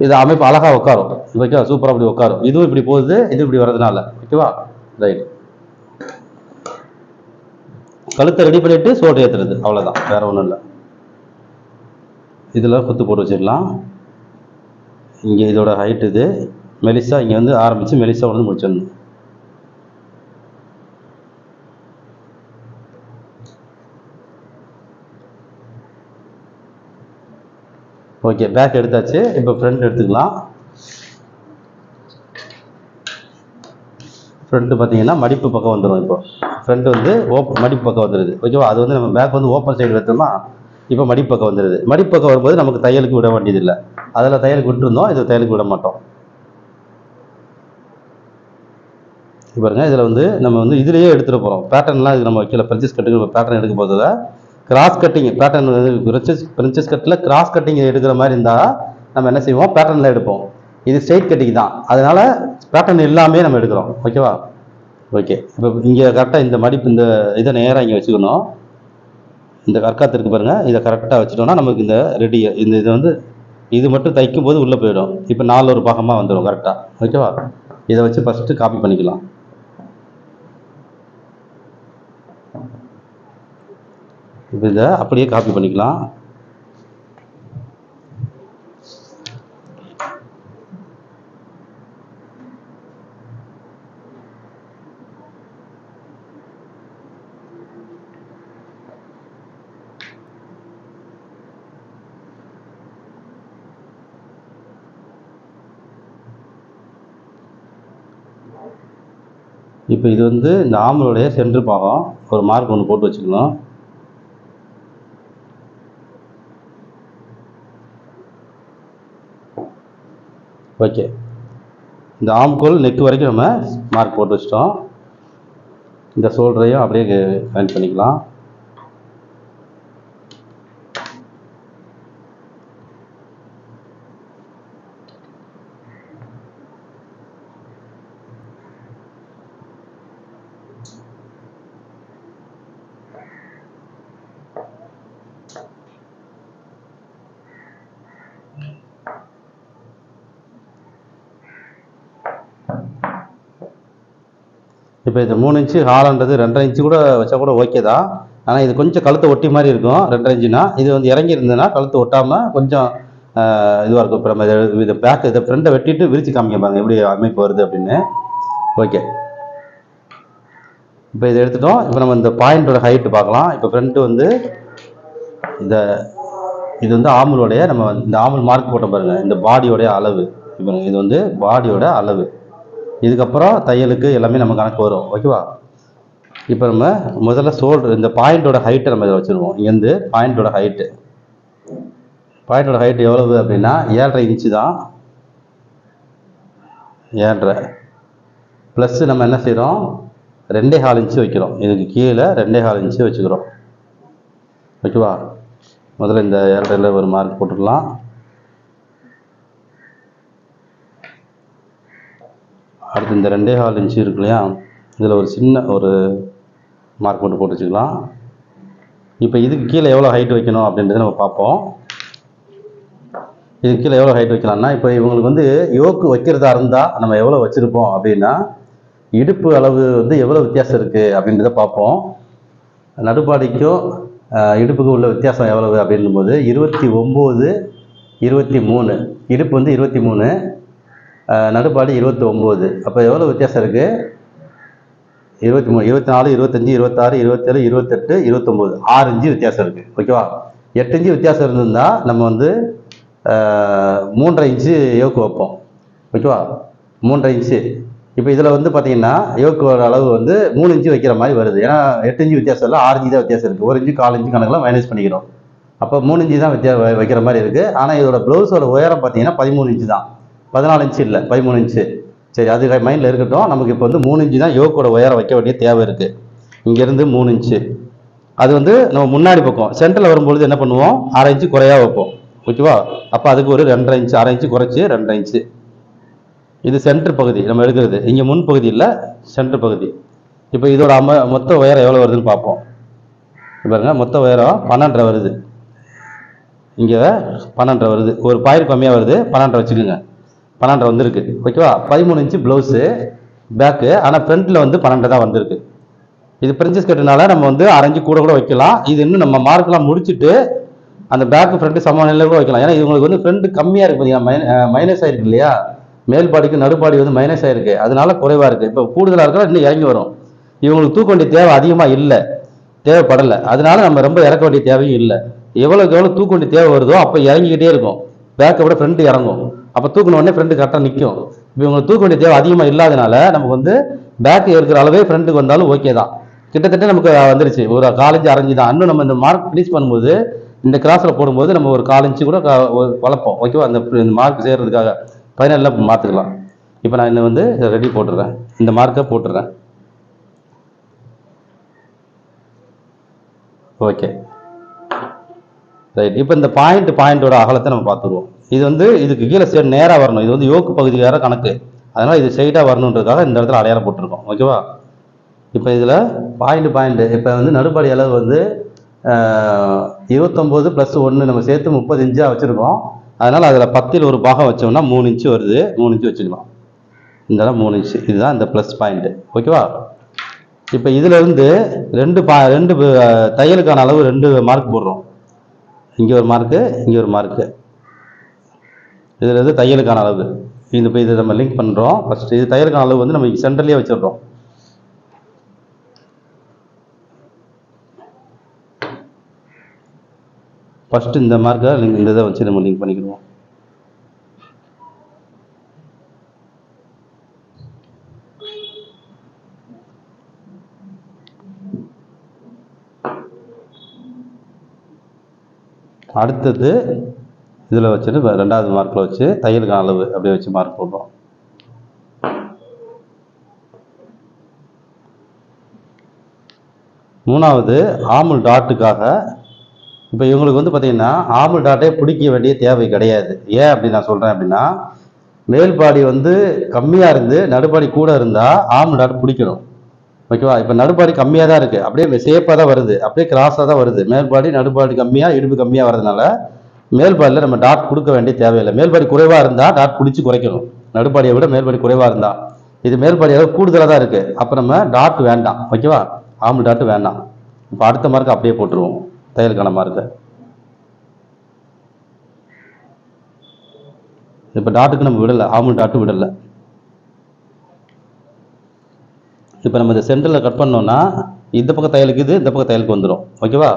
இது அமைப்பு அழகாக உட்காரும். ஓகேவா? சூப்பராக இப்படி உட்காரும். இதுவும் இப்படி போகுது, இது இப்படி வர்றதுனால. ஓகேவா? ரைட். கழுத்தை ரெடி பண்ணிட்டு ஷோல்டர் ஏற்றுறது, அவ்வளோதான், வேற ஒன்றும் இல்லை. இதில் குத்து போட்டு வச்சிடலாம். இங்கே இதோட ஹைட் இது மெலிசா, இங்கே வந்து ஆரம்பித்து மெலிசா வந்து முடிச்சிடணும். ஓகே, பேக் எடுத்தாச்சு. இப்போ ஃப்ரண்ட் எடுத்துக்கலாம். ஃப்ரண்ட்டு பார்த்தீங்கன்னா மடிப்பு பக்கம் வந்துடும். இப்போ ஃப்ரண்ட் வந்து மடிப்பு பக்கம் வந்துடுது. ஓகேவா? அது வந்து நம்ம பேக் வந்து ஓப்பன் சைடு வைத்தோமா, இப்போ மடிப்பு பக்கம் வந்துடுது. மடிப்பு பக்கம் வரும்போது நமக்கு தையலுக்கு விட வேண்டியது இல்லை. அதில் தையலுக்கு விட்டுருந்தோம், இது தையலுக்கு விட மாட்டோம். பாருங்க, இதில் வந்து நம்ம வந்து இதிலேயே எடுத்துகிட்டு போகிறோம். பேட்டர்ன்லாம் இது நம்ம வைக்கல. பிரின்சஸ் கட்டுக்கு பேட்டர்ன் எடுக்கும் போது கிராஸ் கட்டிங் பேட்டர்ன் வந்து பிரின்சஸ் கட்டில் கிராஸ் கட்டிங் எடுக்கிற மாதிரி இருந்தால் நம்ம என்ன செய்வோம், பேட்டர்னில் எடுப்போம். இது ஸ்ட்ரெயிட் கட்டிங் தான், அதனால பேட்டர்ன் எல்லாமே நம்ம எடுக்கிறோம். ஓகேவா? ஓகே. இப்போ இங்கே கரெக்டாக இந்த மடிப்பு இந்த இதை நேராக இங்கே வச்சுக்கணும். இந்த கற்காத்து இருக்கு பாருங்கள், இதை கரெக்டாக வச்சுட்டோம்னா நமக்கு இந்த ரெடி. இந்த இது வந்து இது மட்டும் தைக்கும் போது உள்ளே போயிடும். இப்போ 4 ஒரு பாகமாக வந்துடும் கரெக்டாக. ஓகேவா? இதை வச்சு ஃபஸ்ட்டு காப்பி பண்ணிக்கலாம். இப்போ இதை அப்படியே காப்பி பண்ணிக்கலாம். இப்போ இது வந்து இந்த ஆம்பளுடைய சென்ட்ரு பாகம் ஒரு மார்க் ஒன்று போட்டு வச்சுக்கணும். ஓகே, இந்த ஆம்கோல் நெக் வரைக்கும் நம்ம மார்க் போட்டு வச்சிட்டோம். இந்த ஷோல்டரையும் அப்படியே ஜாயின் பண்ணிக்கலாம். இப்போ இது 3 இன்ச்சு ஹாலன்றது 2.5 இன்ச்சு கூட வச்சா கூட ஓகே தான். ஆனால் இது கொஞ்சம் கழுத்தை ஒட்டி மாதிரி இருக்கும். 2.5 இன்ச்சுனா இது வந்து இறங்கி இருந்ததுன்னா கழுத்து ஒட்டாமல் கொஞ்சம் இதுவாக இருக்கும். இப்போ நம்ம இதை பேக் இதை ஃப்ரெண்டை வெட்டிட்டு விரிச்சு காமிக்க பாருங்க எப்படி அமைப்பு வருது அப்படின்னு. ஓகே, இப்போ இதை எடுத்துட்டோம். இப்போ நம்ம இந்த பாயிண்டோட ஹைட்டு பார்க்கலாம். இப்போ ஃப்ரண்ட்டு வந்து இது வந்து ஆம்பளுடைய நம்ம இந்த ஆம்பல் மார்க் போட்ட பாருங்க, இந்த பாடியோடைய அளவு. இப்போ இது வந்து பாடியோட அளவு. இதுக்கப்புறம் தையலுக்கு எல்லாமே நம்ம கணக்கு வரும். ஓகேவா? இப்போ நம்ம முதல்ல ஷோல்டர் இந்த பாயிண்டோட ஹைட்டை நம்ம இதை வச்சுருவோம். இங்கேருந்து பாயிண்டோட ஹைட்டு எவ்வளவு அப்படின்னா 7.5 இன்ச்சு தான். 7.5 ப்ளஸ் நம்ம என்ன செய்கிறோம், 2.25 இன்ச்சு வைக்கிறோம். இதுக்கு கீழே 2.25 இன்ச்சு வச்சுக்கிறோம். ஓகேவா? முதல்ல இந்த 7.5 ஒரு மார்க் போட்டுக்கலாம். அடுத்து இந்த 2.25 இன்ச்சு இருக்கு இல்லையா, இதில் ஒரு சின்ன ஒரு மார்க் போட்டு வச்சுக்கலாம். இப்போ இதுக்கு கீழே எவ்வளோ ஹைட் வைக்கணும் அப்படின்றத நம்ம பார்ப்போம். இதுக்கு கீழே எவ்வளோ ஹைட் வைக்கலாம்னா, இப்போ இவங்களுக்கு வந்து யோக்கு வைக்கிறதா இருந்தால் நம்ம எவ்வளோ வச்சுருப்போம் அப்படின்னா, இடுப்பு அளவு வந்து எவ்வளோ வித்தியாசம் இருக்குது அப்படின்றத பார்ப்போம். நடுப்பாடிக்கும் இடுப்புக்கு உள்ள வித்தியாசம் எவ்வளவு அப்படின்னும் போது 29, 23. இடுப்பு வந்து 23, நடுப்பாடி 29. அப்போ எவ்வளோ வித்தியாசம் இருக்குது? 23, 24, 25, 26, 27, 28, 29. 6 இன்ச்சு வித்தியாசம் இருக்குது. ஓகேவா? 8 இன்ச்சு வித்தியாசம் இருந்திருந்தால் நம்ம வந்து 3.5 இன்ச்சு யோக்கு வைப்போம். ஓகேவா? 3.5 இன்ச்சு. இப்போ இதில் வந்து பார்த்தீங்கன்னா யோக்கோட அளவு வந்து 3 இன்ச்சு வைக்கிற மாதிரி வருது. ஏன்னா 8 இன்ச்சு வித்தியாசம் இல்லை, 6 இன்ச்சு தான் வித்தியாசம் இருக்குது. 1 இன்ச்சு 1/4 இன்ச்சு கணக்கெல்லாம் மைனஸ் பண்ணிக்கிறோம். அப்போ 3 இன்ச்சு தான் வைக்கிற மாதிரி இருக்குது. ஆனால் இதோட ப்ளவுஸோட உயரம் பார்த்தீங்கன்னா 13 இன்ச்சு தான், 14 இன்ச்சு இல்லை, 13 இன்ச்சு. சரி, அது மைண்டில் இருக்கட்டும். நமக்கு இப்போ வந்து 3 இன்ச்சு தான் யோக்கோட உயரம் வைக்க வேண்டிய தேவை இருக்குது. இங்கேருந்து 3 இன்ச்சு. அது வந்து நம்ம முன்னாடி பக்கம் சென்டரில் வரும்பொழுது என்ன பண்ணுவோம், 1/2 இன்ச்சு குறையா வைப்போம். ஓகேவா? அப்போ அதுக்கு ஒரு 2.5 இன்ச்சு, 1/2 இன்ச்சு குறைச்சி 2.5 இன்ச்சு. இது சென்டர் பகுதி நம்ம எடுக்கிறது. இங்கே முன் பகுதி இல்லை, சென்டர் பகுதி. இப்போ இதோட மொத்த உயரம் எவ்வளோ வருதுன்னு பார்ப்போம். பாருங்க, மொத்த உயரம் 12.5 வருது. இங்கே 12.5 வருது. ஒரு பாயிண்ட் கம்மியாக வருது, 12.5 வச்சுக்கோங்க. 12.5 வந்துருக்கு. ஓகேவா? 13 இன்ச்சு ப்ளவுஸு பேக்கு. ஆனால் ஃப்ரண்ட்டில் வந்து 12 தான் வந்திருக்கு. இது பிரின்சஸ் கட்டுனால நம்ம வந்து 1/2 இன்ச்சு கூட வைக்கலாம். இது இன்னும் நம்ம மார்க்கெலாம் முடிச்சுட்டு அந்த பேக்கு ஃப்ரண்ட்டு சமநிலையில் கூட வைக்கலாம். ஏன்னா இவங்களுக்கு வந்து ஃப்ரண்ட் கம்மியாக இருக்கு பார்த்தீங்கன்னா, மைனஸ் ஆகிருக்கு இல்லையா, மேல் பாடிக்கு நடுப்பாடி வந்து மைனஸ் ஆகிருக்கு, அதனால குறைவாக இருக்குது. இப்போ கூடுதலாக இருக்கிற இன்னும் இறங்கி வரும். இவங்களுக்கு தூக்க வேண்டிய தேவை அதிகமாக இல்லை, தேவைப்படலை. அதனால நம்ம ரொம்ப இறக்க வேண்டிய தேவையும் இல்லை. எவ்வளோக்கு எவ்வளோ தூக்க வேண்டிய தேவை வருதோ அப்போ இறங்கிக்கிட்டே இருக்கும். பேக்கை விட ஃப்ரண்ட் இறங்கும். அப்போ தூக்கின உடனே ஃப்ரண்ட் கரெக்டாக நிற்கும். இப்போ இவங்களுக்கு தூக்க வேண்டிய தேவை அதிகமாக இல்லாதனால நமக்கு வந்து பேக்கு இருக்கிற அளவே ஃப்ரண்ட்டுக்கு வந்தாலும் ஓகே தான். கிட்டத்தட்ட நமக்கு வந்துருச்சு. ஒரு 1/4 இன்ச்சு 1/2 இன்ச்சு தான். இன்னும் நம்ம இந்த மார்க் ஃபினிஷ் பண்ணும்போது இந்த கிராஸில் போடும்போது நம்ம ஒரு 1/4 இன்ச்சு கூட வளர்ப்போம். ஓகேவா? அந்த மார்க் செய்கிறதுக்காக ஃபைனலில் பார்த்துக்கலாம். இப்போ நான் இன்னும் வந்து ரெடி போட்டுடுறேன், இந்த மார்க்கை போட்டுடுறேன். Okay, right. இப்போ இந்த பாயிண்டோட அகலத்தை நம்ம பார்த்துருவோம். இது வந்து இதுக்கு கீழே நேராக வரணும். இது வந்து யோக்கு பகுதி வேற கணக்கு, அதனால் இது ஸ்ட்ரைட்டாக வரணுன்றதுக்காக இந்த இடத்துல அடையாளம் போட்டிருக்கோம். ஓகேவா? இப்போ இதில் பாயிண்ட் இப்போ வந்து நடுப்பாடி அளவு வந்து 29 + 1 நம்ம சேர்த்து 30 இன்ச்சாக வச்சுருக்கோம். அதனால் அதில் 10ல் ஒரு பாகம் வச்சோம்னா 3 இன்ச்சு வருது. 3 இன்ச்சு வச்சுக்கலாம். இந்த இடம் 3 இன்ச்சு. இதுதான் இந்த ப்ளஸ் பாயிண்ட்டு. ஓகேவா? இப்போ இதிலேருந்து ரெண்டு தையலுக்கான அளவு 2 மார்க் போடுறோம். இங்கே ஒரு மார்க்கு, இங்கே ஒரு மார்க்கு. இதில் இருந்து தையலுக்கான அளவு இப்போ இதை நம்ம லிங்க் பண்ணுறோம். ஃபஸ்ட்டு இது தையலுக்கான அளவு வந்து நம்ம சென்டர்லேயே வச்சிடுறோம். ஃபஸ்ட்டு இந்த மார்க்கை இந்த இதை வச்சு நம்ம லிங்க் பண்ணிக்கிடுவோம். அடுத்தது இதில் வச்சுட்டு 2வது மார்க்கில் வச்சு தையலுக்கான அளவு அப்படியே வச்சு மார்க் போடுறோம். மூணாவது ஆமுல் டாட்டுக்காக இப்போ இவங்களுக்கு வந்து பார்த்தீங்கன்னா ஆமுல் டாட்டே பிடிக்க வேண்டிய தேவை கிடையாது. ஏன் அப்படி நான் சொல்கிறேன் அப்படின்னா, மேல்பாடி வந்து கம்மியாக இருந்து நடுப்பாடி கூட இருந்தால் ஆமுல் டாட் பிடிக்கணும். ஓகேவா? இப்போ நடுப்பாடி கம்மியாக தான் இருக்குது, அப்படியே சேஃபாக தான் வருது, அப்படியே கிராஸாக தான் வருது. மேல்பாடி நடுப்பாடி கம்மியாக இடுப்பு கம்மியாக வரதுனால மேல்பாடியில் நம்ம டாட் கொடுக்க வேண்டிய தேவையில்லை. மேல்பாடி குறைவாக இருந்தால் டாட் பிடிச்சி குறைக்கணும். நடுப்பாடியை விட மேல்பாடி குறைவாக இருந்தால். இது மேல்பாடி அளவு கூடுதலாக தான் இருக்குது, அப்போ நம்ம டாட் வேண்டாம். ஓகேவா? ஆமுல் டாட்டு வேண்டாம். இப்போ அடுத்த மார்க் அப்படியே போட்டுருவோம், தையலுக்கான மார்க்கை. இப்போ டாட்டுக்கு நம்ம விடலை, ஆமுல் டாட்டு விடலை. இப்போ நம்ம இந்த சென்டரில் கட் பண்ணோம்னா இந்த பக்கம் தையலுக்கு இது, இந்த பக்கம் தையலுக்கு வந்துடும். ஓகேவா?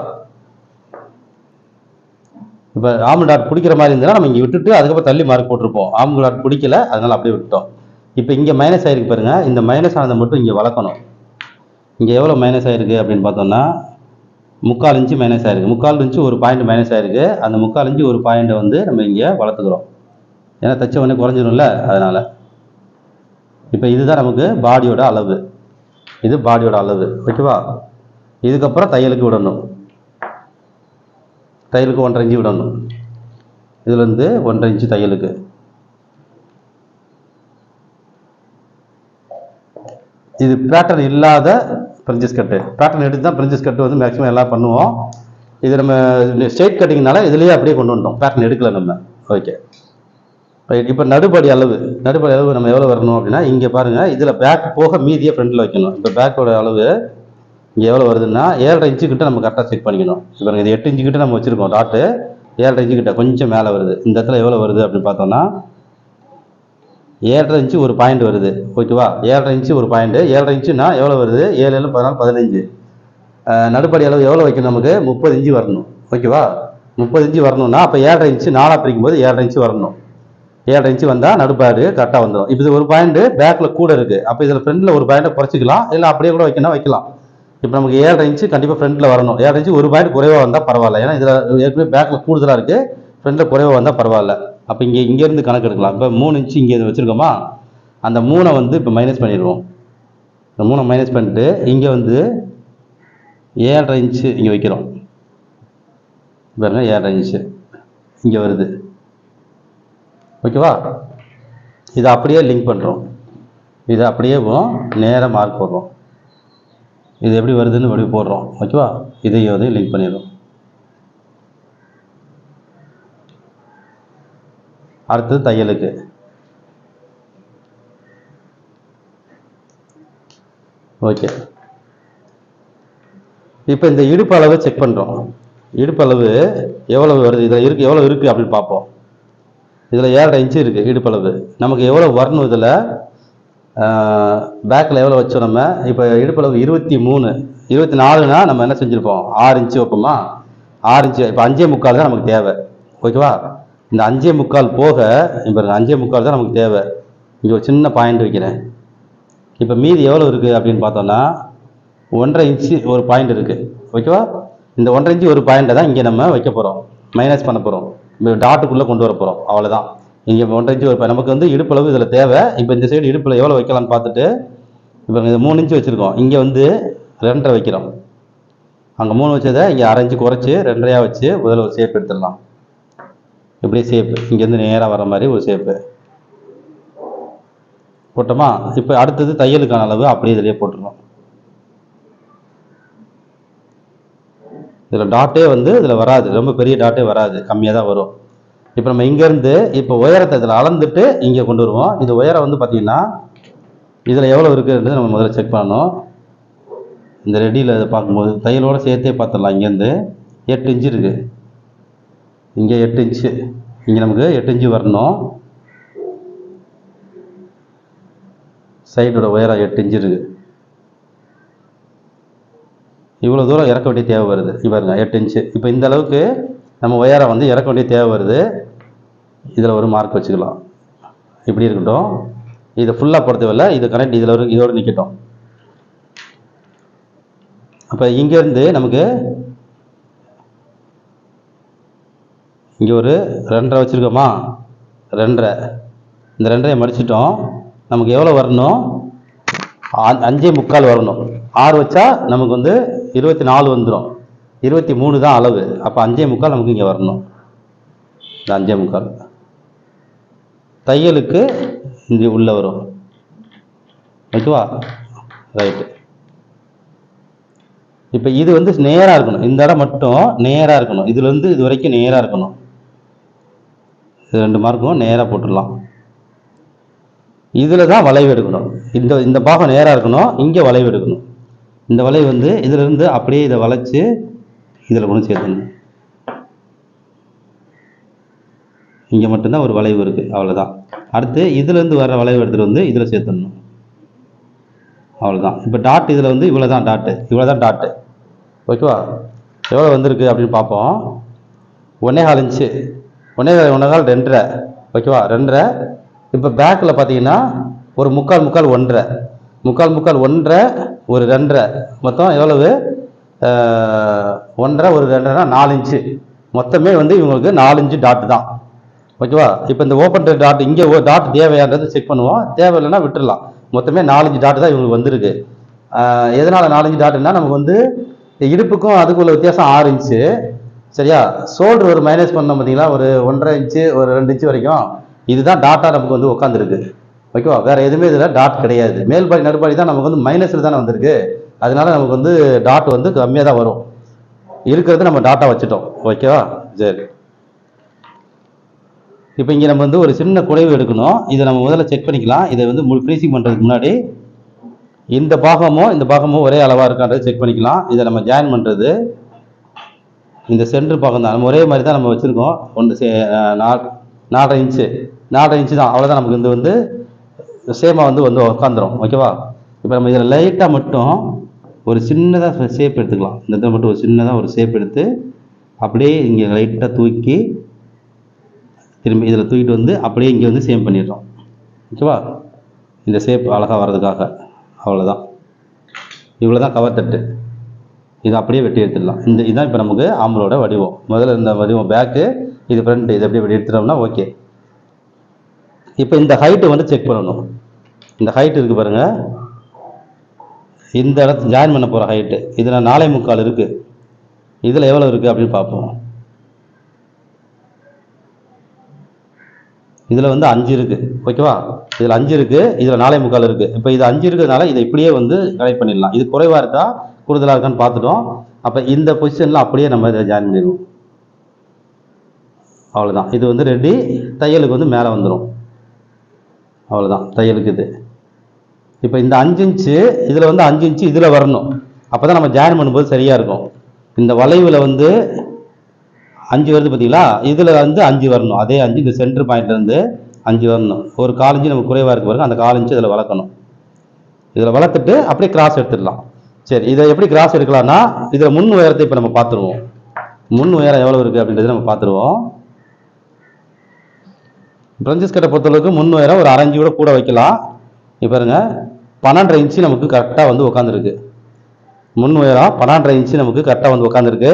இப்போ ஆமுல் டாட் பிடிக்கிற மாதிரி இருந்ததுன்னா நம்ம இங்கே விட்டுட்டு அதுக்கப்புறம் தள்ளி மார்க் போட்டிருப்போம். ஆமுல் டாட் பிடிக்கல, அதனால் அப்படியே விட்டோம். இப்போ இங்கே மைனஸ் ஆகிருக்கு பாருங்கள், இந்த மைனஸ் ஆனதை மட்டும் இங்கே வளர்க்கணும். இங்கே எவ்வளோ மைனஸ் ஆகிருக்கு அப்படின்னு பார்த்தோம்னா 3/4 இன்ச்சு மைனஸ் ஆகிருக்கு. 3/4 இன்ச்சு ஒரு பாயிண்ட் மைனஸ் ஆகிருக்கு. அந்த 3/4 இன்ச்சு ஒரு பாயிண்ட்டை வந்து நம்ம இங்கே வளர்த்துக்கிறோம். ஏன்னா தச்ச உடனே குறைஞ்சிடும்ல, அதனால். இப்போ இதுதான் நமக்கு பாடியோட அளவு. இது பாடியோட அளவு. ஓகேவா? இதுக்கப்புறம் தையலுக்கு விடணும். தையலுக்கு 1.5 இன்ச்சு விடணும். இதுலேருந்து 1.5 இன்ச்சு தையலுக்கு. இது பேட்டர்ன் இல்லாத பிரின்சஸ் கட்டு. பேட்டர்ன் எடுத்து தான் பிரின்சஸ் கட்டு வந்து மேக்ஸிமம் எல்லாம் பண்ணுவோம். இது நம்ம ஸ்ட்ரெயிட் கட்டிங்னால இதுலேயே அப்படியே கொண்டு வந்துட்டோம், பேட்டர்ன் எடுக்கல நம்ம. Okay right. இப்போ நடுப்படி அளவு நம்ம எவ்வளோ வரணும் அப்படின்னா, இங்கே பாருங்கள், இதில் பேக் போக மீதியை ஃப்ரண்டில் வைக்கணும். இப்போ பேக்கோட அளவு இங்கே எவ்வளோ வருதுன்னா 7.5 இன்ச்சு கிட்ட நம்ம கரெக்டாக செக் பண்ணிக்கணும். இப்போ இது 8 இன்ச்சு கிட்ட நம்ம வச்சுருக்கோம் டாட்டு, 7.5 இன்ச்சு கிட்ட கொஞ்சம் மேலே வருது. இந்த இடத்துல எவ்வளோ வருது அப்படின்னு பார்த்தோம்னா 7.5 இன்ச்சு ஒரு பாயிண்ட் வருது. ஓகேவா? 7.5 இன்ச்சு ஒரு பாயிண்ட். 7.5 இன்ச்சுனா எவ்வளோ வருது? 7 7 14 15. நடுப்படி அளவு எவ்வளோ வைக்கணும்? நமக்கு 30 இன்ச்சு வரணும். ஓகேவா? 30 இன்ச்சு வரணும்னா அப்போ 7.5 இன்ச்சு 4 பிரிக்கும் போது 7.5 இன்ச்சு வரணும். 7.5 இன்ச்சு வந்தால் நடுப்பாடு கரெக்டாக வந்துடும். இப்போ இது ஒரு பாயிண்ட் பேக்கில் கூட இருக்குது, அப்போ இதில் ஃப்ரண்டில் ஒரு பாயிண்ட்டை குறைச்சிக்கலாம், இல்லை அப்படியே கூட வைக்கலாம். இப்போ நமக்கு 7.5 இன்ச்சு கண்டிப்பாக ஃப்ரண்டில் வரணும். 7.5 இன்ச்சு ஒரு பாயிண்ட் குறைவாக வந்தால் பரவாயில்ல, ஏன்னா இதில் ஏற்கனவே பேக்கில் கூடுதலாக இருக்குது, ஃப்ரண்டில் குறைவாக வந்தால் பரவாயில்ல. அப்போ இங்கேருந்து கணக்கு எடுக்கலாம். இப்போ 3 இன்ச்சு இங்கே வச்சுருக்கோமா, அந்த 3 வந்து இப்போ மைனஸ் பண்ணிடுவோம். இந்த 3 மைனஸ் பண்ணிட்டு இங்கே வந்து 7.5 இன்ச்சு இங்கே வைக்கிறோம். பாருங்க 7.5 இன்ச்சு இங்கே வருது. ஓகேவா? இதை அப்படியே லிங்க் பண்ணுறோம். இதை அப்படியே நேராக மார்க் போடுறோம். இது எப்படி வருதுன்னு அப்படி போடுறோம். ஓகேவா? இதையும் லிங்க் பண்ணிடுறோம். அடுத்தது தையலுக்கு. ஓகே, இப்போ இந்த இடுப்பு அளவை செக் பண்ணுறோம். இடுப்பு அளவு எவ்வளவு வருது, இதில் எவ்வளோ இருக்குது அப்படின்னு பார்ப்போம். இதில் 7.5 இன்ச்சு இருக்குது இடுப்பளவு. நமக்கு எவ்வளோ வரணும்? இதில் பேக்கில் எவ்வளோ வச்சோம் நம்ம? இப்போ இடுப்பளவு 23, 24னா நம்ம என்ன செஞ்சுருப்போம்? 6 இன்ச்சு வைப்போமா? 6 இன்ச்சு. இப்போ 5.25 தான் நமக்கு தேவை. ஓகேவா? இந்த 5.25 போக இப்போ 5.25 தான் நமக்கு தேவை. இங்கே ஒரு சின்ன பாயிண்ட் வைக்கிறேன். இப்போ மீதி எவ்வளோ இருக்குது அப்படின்னு பார்த்தோன்னா 1.5 இன்ச்சு ஒரு பாயிண்ட் இருக்குது. ஓகேவா? இந்த 1.5 இன்ச்சு ஒரு பாயிண்ட்டை தான் இங்கே நம்ம வைக்க போகிறோம், மைனஸ் பண்ண போகிறோம், டாட்டுக்குள்ளே கொண்டு வர போகிறோம். அவ்வளோதான். இங்கே 1.5 இன்ச்சு ஒரு நமக்கு வந்து இடுப்பளவு இதில் தேவை. இப்போ இந்த சைடு இடுப்பில் எவ்வளோ வைக்கலாம்னு பார்த்துட்டு, இப்போ இது 3 இன்ச்சு வச்சுருக்கோம், இங்கே வந்து 2.5 வைக்கிறோம். அங்கே 3 வச்சதை இங்கே 1/2 இன்ச்சு குறைச்சி 2.5 வச்சு முதல்ல ஒரு ஷேப் எடுத்துடலாம். இப்படியே ஷேப்பு இங்கேருந்து நேராக வர மாதிரி ஒரு ஷேப்பு போட்டோமா? இப்போ அடுத்தது தையலுக்கான அளவு அப்படியே இதிலே போட்டுருவோம். இதில் டாட்டே வந்து இதில் வராது, ரொம்ப பெரிய டாட்டே வராது, கம்மியாக தான் வரும். இப்போ நம்ம இங்கேருந்து இப்போ உயரத்தை இதில் அளந்துட்டு இங்கே கொண்டு வருவோம். இந்த உயரம் வந்து பார்த்திங்கன்னா இதில் எவ்வளோ இருக்குதுன்றது நம்ம முதல்ல செக் பண்ணணும். இந்த ரெடியில் இதை பார்க்கும்போது தையலோடு சேர்த்தே பார்த்துடலாம். இங்கேருந்து 8 இன்ச்சு இருக்குது, இங்கே 8 இன்ச்சு, இங்கே நமக்கு 8 இன்ச்சு வரணும். சைடோட உயரம் 8 இன்ச்சு இருக்குது. இவ்வளோ தூரம் இறக்க வேண்டிய தேவை வருது. பாருங்க 8 இன்ச்சு. இப்போ இந்த அளவுக்கு நம்ம உயரம் வந்து இறக்க வேண்டிய தேவை வருது. இதில் ஒரு மார்க் வச்சுக்கலாம். இப்படி இருக்கட்டும். இதை ஃபுல்லாக போட தேவையில்லை, இது கரெக்ட், இதில் ஒரு இதோடு நிற்கட்டும். அப்போ இங்கேருந்து நமக்கு இங்கே ஒரு 2.5 வச்சுருக்கோமா, 2.5, இந்த 2.5 மடிச்சிட்டோம். நமக்கு எவ்வளோ வரணும், 5.25 வரணும். 6 வச்சா நமக்கு வந்து 24 வந்துடும், 23 தான் அளவு. அப்போ 5.25 நமக்கு இங்கே வரணும். இந்த 5.25 தையலுக்கு இங்கே உள்ளே வரும். ஓகேவா, ரைட்டு. இப்போ இது வந்து நேராக இருக்கணும், இந்த இடம் மட்டும் நேராக இருக்கணும், இதுலேருந்து இது வரைக்கும் நேராக இருக்கணும். இது 2 மார்க்கும் நேராக போட்டுடலாம். இதில் தான் வளைவு எடுக்கணும். இந்த பாகம் நேராக இருக்கணும், இங்கே வளைவு எடுக்கணும். இந்த வளைவு வந்து இதிலிருந்து அப்படியே இதை வளைச்சு இதில் கொண்டு சேர்த்துணும். இங்கே மட்டும்தான் ஒரு வளைவு இருக்குது, அவ்வளோதான். அடுத்து இதுலேருந்து வர வளைவு எடுத்துகிட்டு வந்து இதில் சேர்த்துடணும், அவ்வளோதான். இப்போ டாட் இதில் வந்து இவ்வளோ தான் டாட்டு, இவ்வளோ தான் டாட்டு. ஓகேவா, எவ்வளோ வந்திருக்கு அப்படின்னு பார்ப்போம். 1.25 இன்ச்சு, 1.25 2.5. ஓகேவா, 2.5. இப்போ பேக்கில் பார்த்தீங்கன்னா ஒரு 3/4 1.5, 3/4 ஒரு 2.5, மொத்தம் எவ்வளவு, 1.5 ஒரு 2.5 4 இன்ச்சு. மொத்தமே வந்து இவங்களுக்கு 4 இன்ச்சு டாட்டு தான். ஓகேவா, இப்போ இந்த ஓப்பன் டாட் இங்கே டாட் தேவையானது செக் பண்ணுவோம், தேவையில்லைன்னா விட்டுடலாம். மொத்தமே 4 இன்ச்சு டாட்டு தான் இவங்களுக்கு வந்திருக்கு. எதனால் 4 இன்ச்சு டாட்டுன்னா, நமக்கு வந்து இடுப்புக்கும் அதுக்குள்ள வித்தியாசம் 6 இன்ச்சு. சரியா, ஷோல்டர் ஒரு மைனஸ் பண்ணோம் பார்த்தீங்களா, ஒரு 1.5 இன்ச்சு ஒரு 2 இன்ச்சு வரைக்கும். இதுதான் டாட்டா நமக்கு வந்து உட்காந்துருக்கு. ஓகேவா, வேற எதுவுமே இதில் டாட் கிடையாது. மேல்பாடி நடுப்பாடி தான் நமக்கு வந்து மைனஸில் தானே வந்திருக்கு. அதனால நமக்கு வந்து டாட் வந்து கம்மியாக தான் வரும். இருக்கிறது நம்ம டாட்டா வச்சுட்டோம். ஓகேவா, சரி. இப்போ இங்கே நம்ம வந்து ஒரு சின்ன குறைவு எடுக்கணும். இதை நம்ம முதல்ல செக் பண்ணிக்கலாம். இதை வந்து ஃப்ரீசிங் பண்ணுறதுக்கு முன்னாடி இந்த பாகமும் ஒரே அளவாக இருக்கான்றது செக் பண்ணிக்கலாம். இதை நம்ம ஜாயின் பண்ணுறது இந்த சென்டர் பாகம் தான், நம்ம ஒரே மாதிரி தான் நம்ம வச்சுருக்கோம். 4.5 இன்ச்சு, 4.5 இன்ச்சு தான், அவ்வளோதான். நமக்கு இது வந்து சேமாக வந்து உட்காந்துரும். ஓகேவா, இப்போ நம்ம இதில் லைட்டாக மட்டும் ஒரு சின்னதாக ஷேப் எடுத்துக்கலாம். இந்த இடத்துல மட்டும் ஒரு சின்னதாக ஒரு ஷேப் எடுத்து அப்படியே இங்கே லைட்டாக தூக்கி திரும்பி இதில் தூக்கிட்டு வந்து அப்படியே இங்கே வந்து சேம் பண்ணிடுறோம். ஓகேவா, இந்த ஷேப் அழகாக வர்றதுக்காக. அவ்வளோதான், இவ்வளோ தான் கவர் தட்டு. இதை அப்படியே வெட்டி எடுத்துடலாம். இதுதான் இப்போ நமக்கு ஆம்பளோட வடிவம். முதல்ல இந்த வடிவம் பேக்கு, இது ஃப்ரண்ட்டு, இதை அப்படியே வெட்டி எடுத்துட்டோம்னா ஓகே. இப்போ இந்த ஹைட்டு வந்து செக் பண்ணணும். இந்த ஹைட் இருக்குது பாருங்கள், இந்த இடத்துல ஜாயின் பண்ண போகிற ஹைட்டு இதில் 4.25 இருக்குது. இதில் எவ்வளோ இருக்குது அப்படின்னு பார்ப்போம். இதில் வந்து 5 இருக்குது. ஓகேவா, இதில் 5 இருக்குது, இதில் 4.25 இருக்குது. இப்போ இது 5 இருக்கிறதுனால இதை இப்படியே வந்து கனெக்ட் பண்ணிடலாம். இது குறைவாக இருக்கா கூடுதலாக இருக்கான்னு பார்த்துட்டோம். அப்போ இந்த பொசிஷனில் அப்படியே நம்ம இதை ஜாயின் பண்ணிடுவோம். அவ்வளோதான், இது வந்து ரெடி. தையலுக்கு வந்து மேலே வந்துடும். அவ்வளோதான் தையலுக்கு இது. இப்போ இந்த 5 இன்ச்சு இதில் வந்து 5 இன்ச்சு இதில் வரணும். அப்போ தான் நம்ம ஜாயின் பண்ணும்போது சரியாக இருக்கும். இந்த வளைவில் வந்து 5 வருது பார்த்தீங்களா, இதில் வந்து 5 வரணும். அதே 5 இந்த சென்டர் பாயிண்ட்லேருந்து 5 வரணும். ஒரு 1/4 இன்ச்சு நமக்கு குறைவாக இருக்கு பாருங்க, அந்த 1/4 இன்ச்சு இதில் வளர்க்கணும். இதில் வளர்த்துட்டு அப்படியே கிராஸ் எடுத்துடலாம். சரி, இதை எப்படி கிராஸ் எடுக்கலாம்னா, இதில் முன் உயரத்தை இப்போ நம்ம பார்த்துருவோம். முன் உயரம் எவ்வளோ இருக்குது அப்படின்றத நம்ம பார்த்துருவோம். பிரெஞ்சஸ் கட்டை பொறுத்தளவுக்கு முன் உயரம் ஒரு 1/2 இன்ச்சு கூட வைக்கலாம். இப்போ பாருங்க, 12.5 இன்ச்சு நமக்கு கரெக்டாக வந்து உட்காந்துருக்கு. முன் உயரம் 12.5 இன்ச்சு நமக்கு கரெக்டாக வந்து உட்காந்துருக்கு.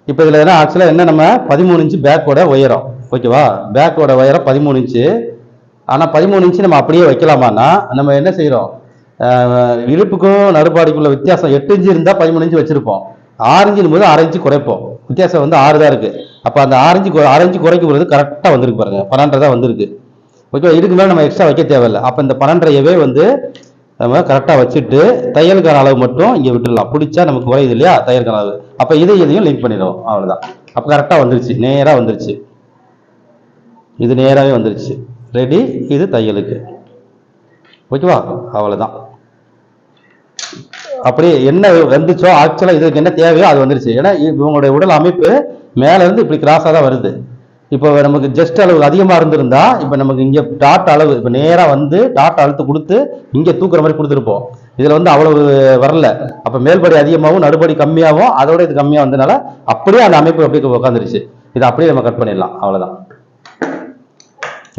இப்போ இதில் என்ன ஆக்சுவலாக என்ன, நம்ம 13 இன்ச்சு பேக்கோட உயரம். ஓகேவா, பேக்கோட உயரம் 13 இன்ச்சு. ஆனால் 13 இன்ச்சு நம்ம அப்படியே வைக்கலாமான்னா, நம்ம என்ன செய்கிறோம், இடுப்புக்கும் நடுப்பாடிக்குள்ள வித்தியாசம் 8 இன்ச்சு இருந்தால் 13 இன்ச்சு வச்சுருப்போம். 6 இன்ச்சு போது 1/2 இன்ச்சு குறைப்போம். வித்தியாசம் வந்து 6 தான் இருக்குது. அப்போ அந்த 1/2 இன்ச்சு குறைக்கும் பொழுது கரெக்டாக வந்துருக்கு பாருங்க, 12.5 தான் வந்திருக்கு. ஓகேவா, இதுக்கு மேலே நம்ம எக்ஸ்ட்ரா வைக்க தேவையில்லை. அப்போ இந்த 12.5வே வந்து நம்ம கரெக்டாக வச்சுட்டு தையலுக்கான அளவு மட்டும் இங்கே விட்டுடலாம். பிடிச்சா நமக்கு குறையுது இல்லையா தையலுக்கான அளவு, அப்போ இதையும் லிங்க் பண்ணிடுவோம். அவ்வளோதான், அப்போ கரெக்டாக வந்துருச்சு, நேராக வந்துருச்சு. இது நேராகவே வந்துருச்சு, ரெடி. இது தையலுக்கு. ஓகேவா, அவ்வளோதான். அப்படியே என்ன வந்துச்சோ ஆக்சுவலாக இதுக்கு என்ன தேவையோ அது வந்துருச்சு. ஏன்னா இவங்களுடைய உடல் அமைப்பு மேலேருந்து இப்படி கிராஸாக தான் வருது. இப்போ நமக்கு ஜஸ்ட் அளவு அதிகமாக இருந்திருந்தா, இப்போ நமக்கு இங்கே டாட் அளவு இப்போ நேராக வந்து டாட் அழுத்து கொடுத்து இங்கே தூக்குற மாதிரி கொடுத்துருப்போம். இதில் வந்து அவ்வளவு வரல. அப்போ மேல்படி அதிகமாகவும் நடுபடி கம்மியாகவும், அதோட இது கம்மியாக வந்ததுனால அப்படியே அந்த அமைப்பு அப்படியே உட்காந்துருச்சு. இதை அப்படியே நம்ம கட் பண்ணிடலாம். அவ்வளோதான்.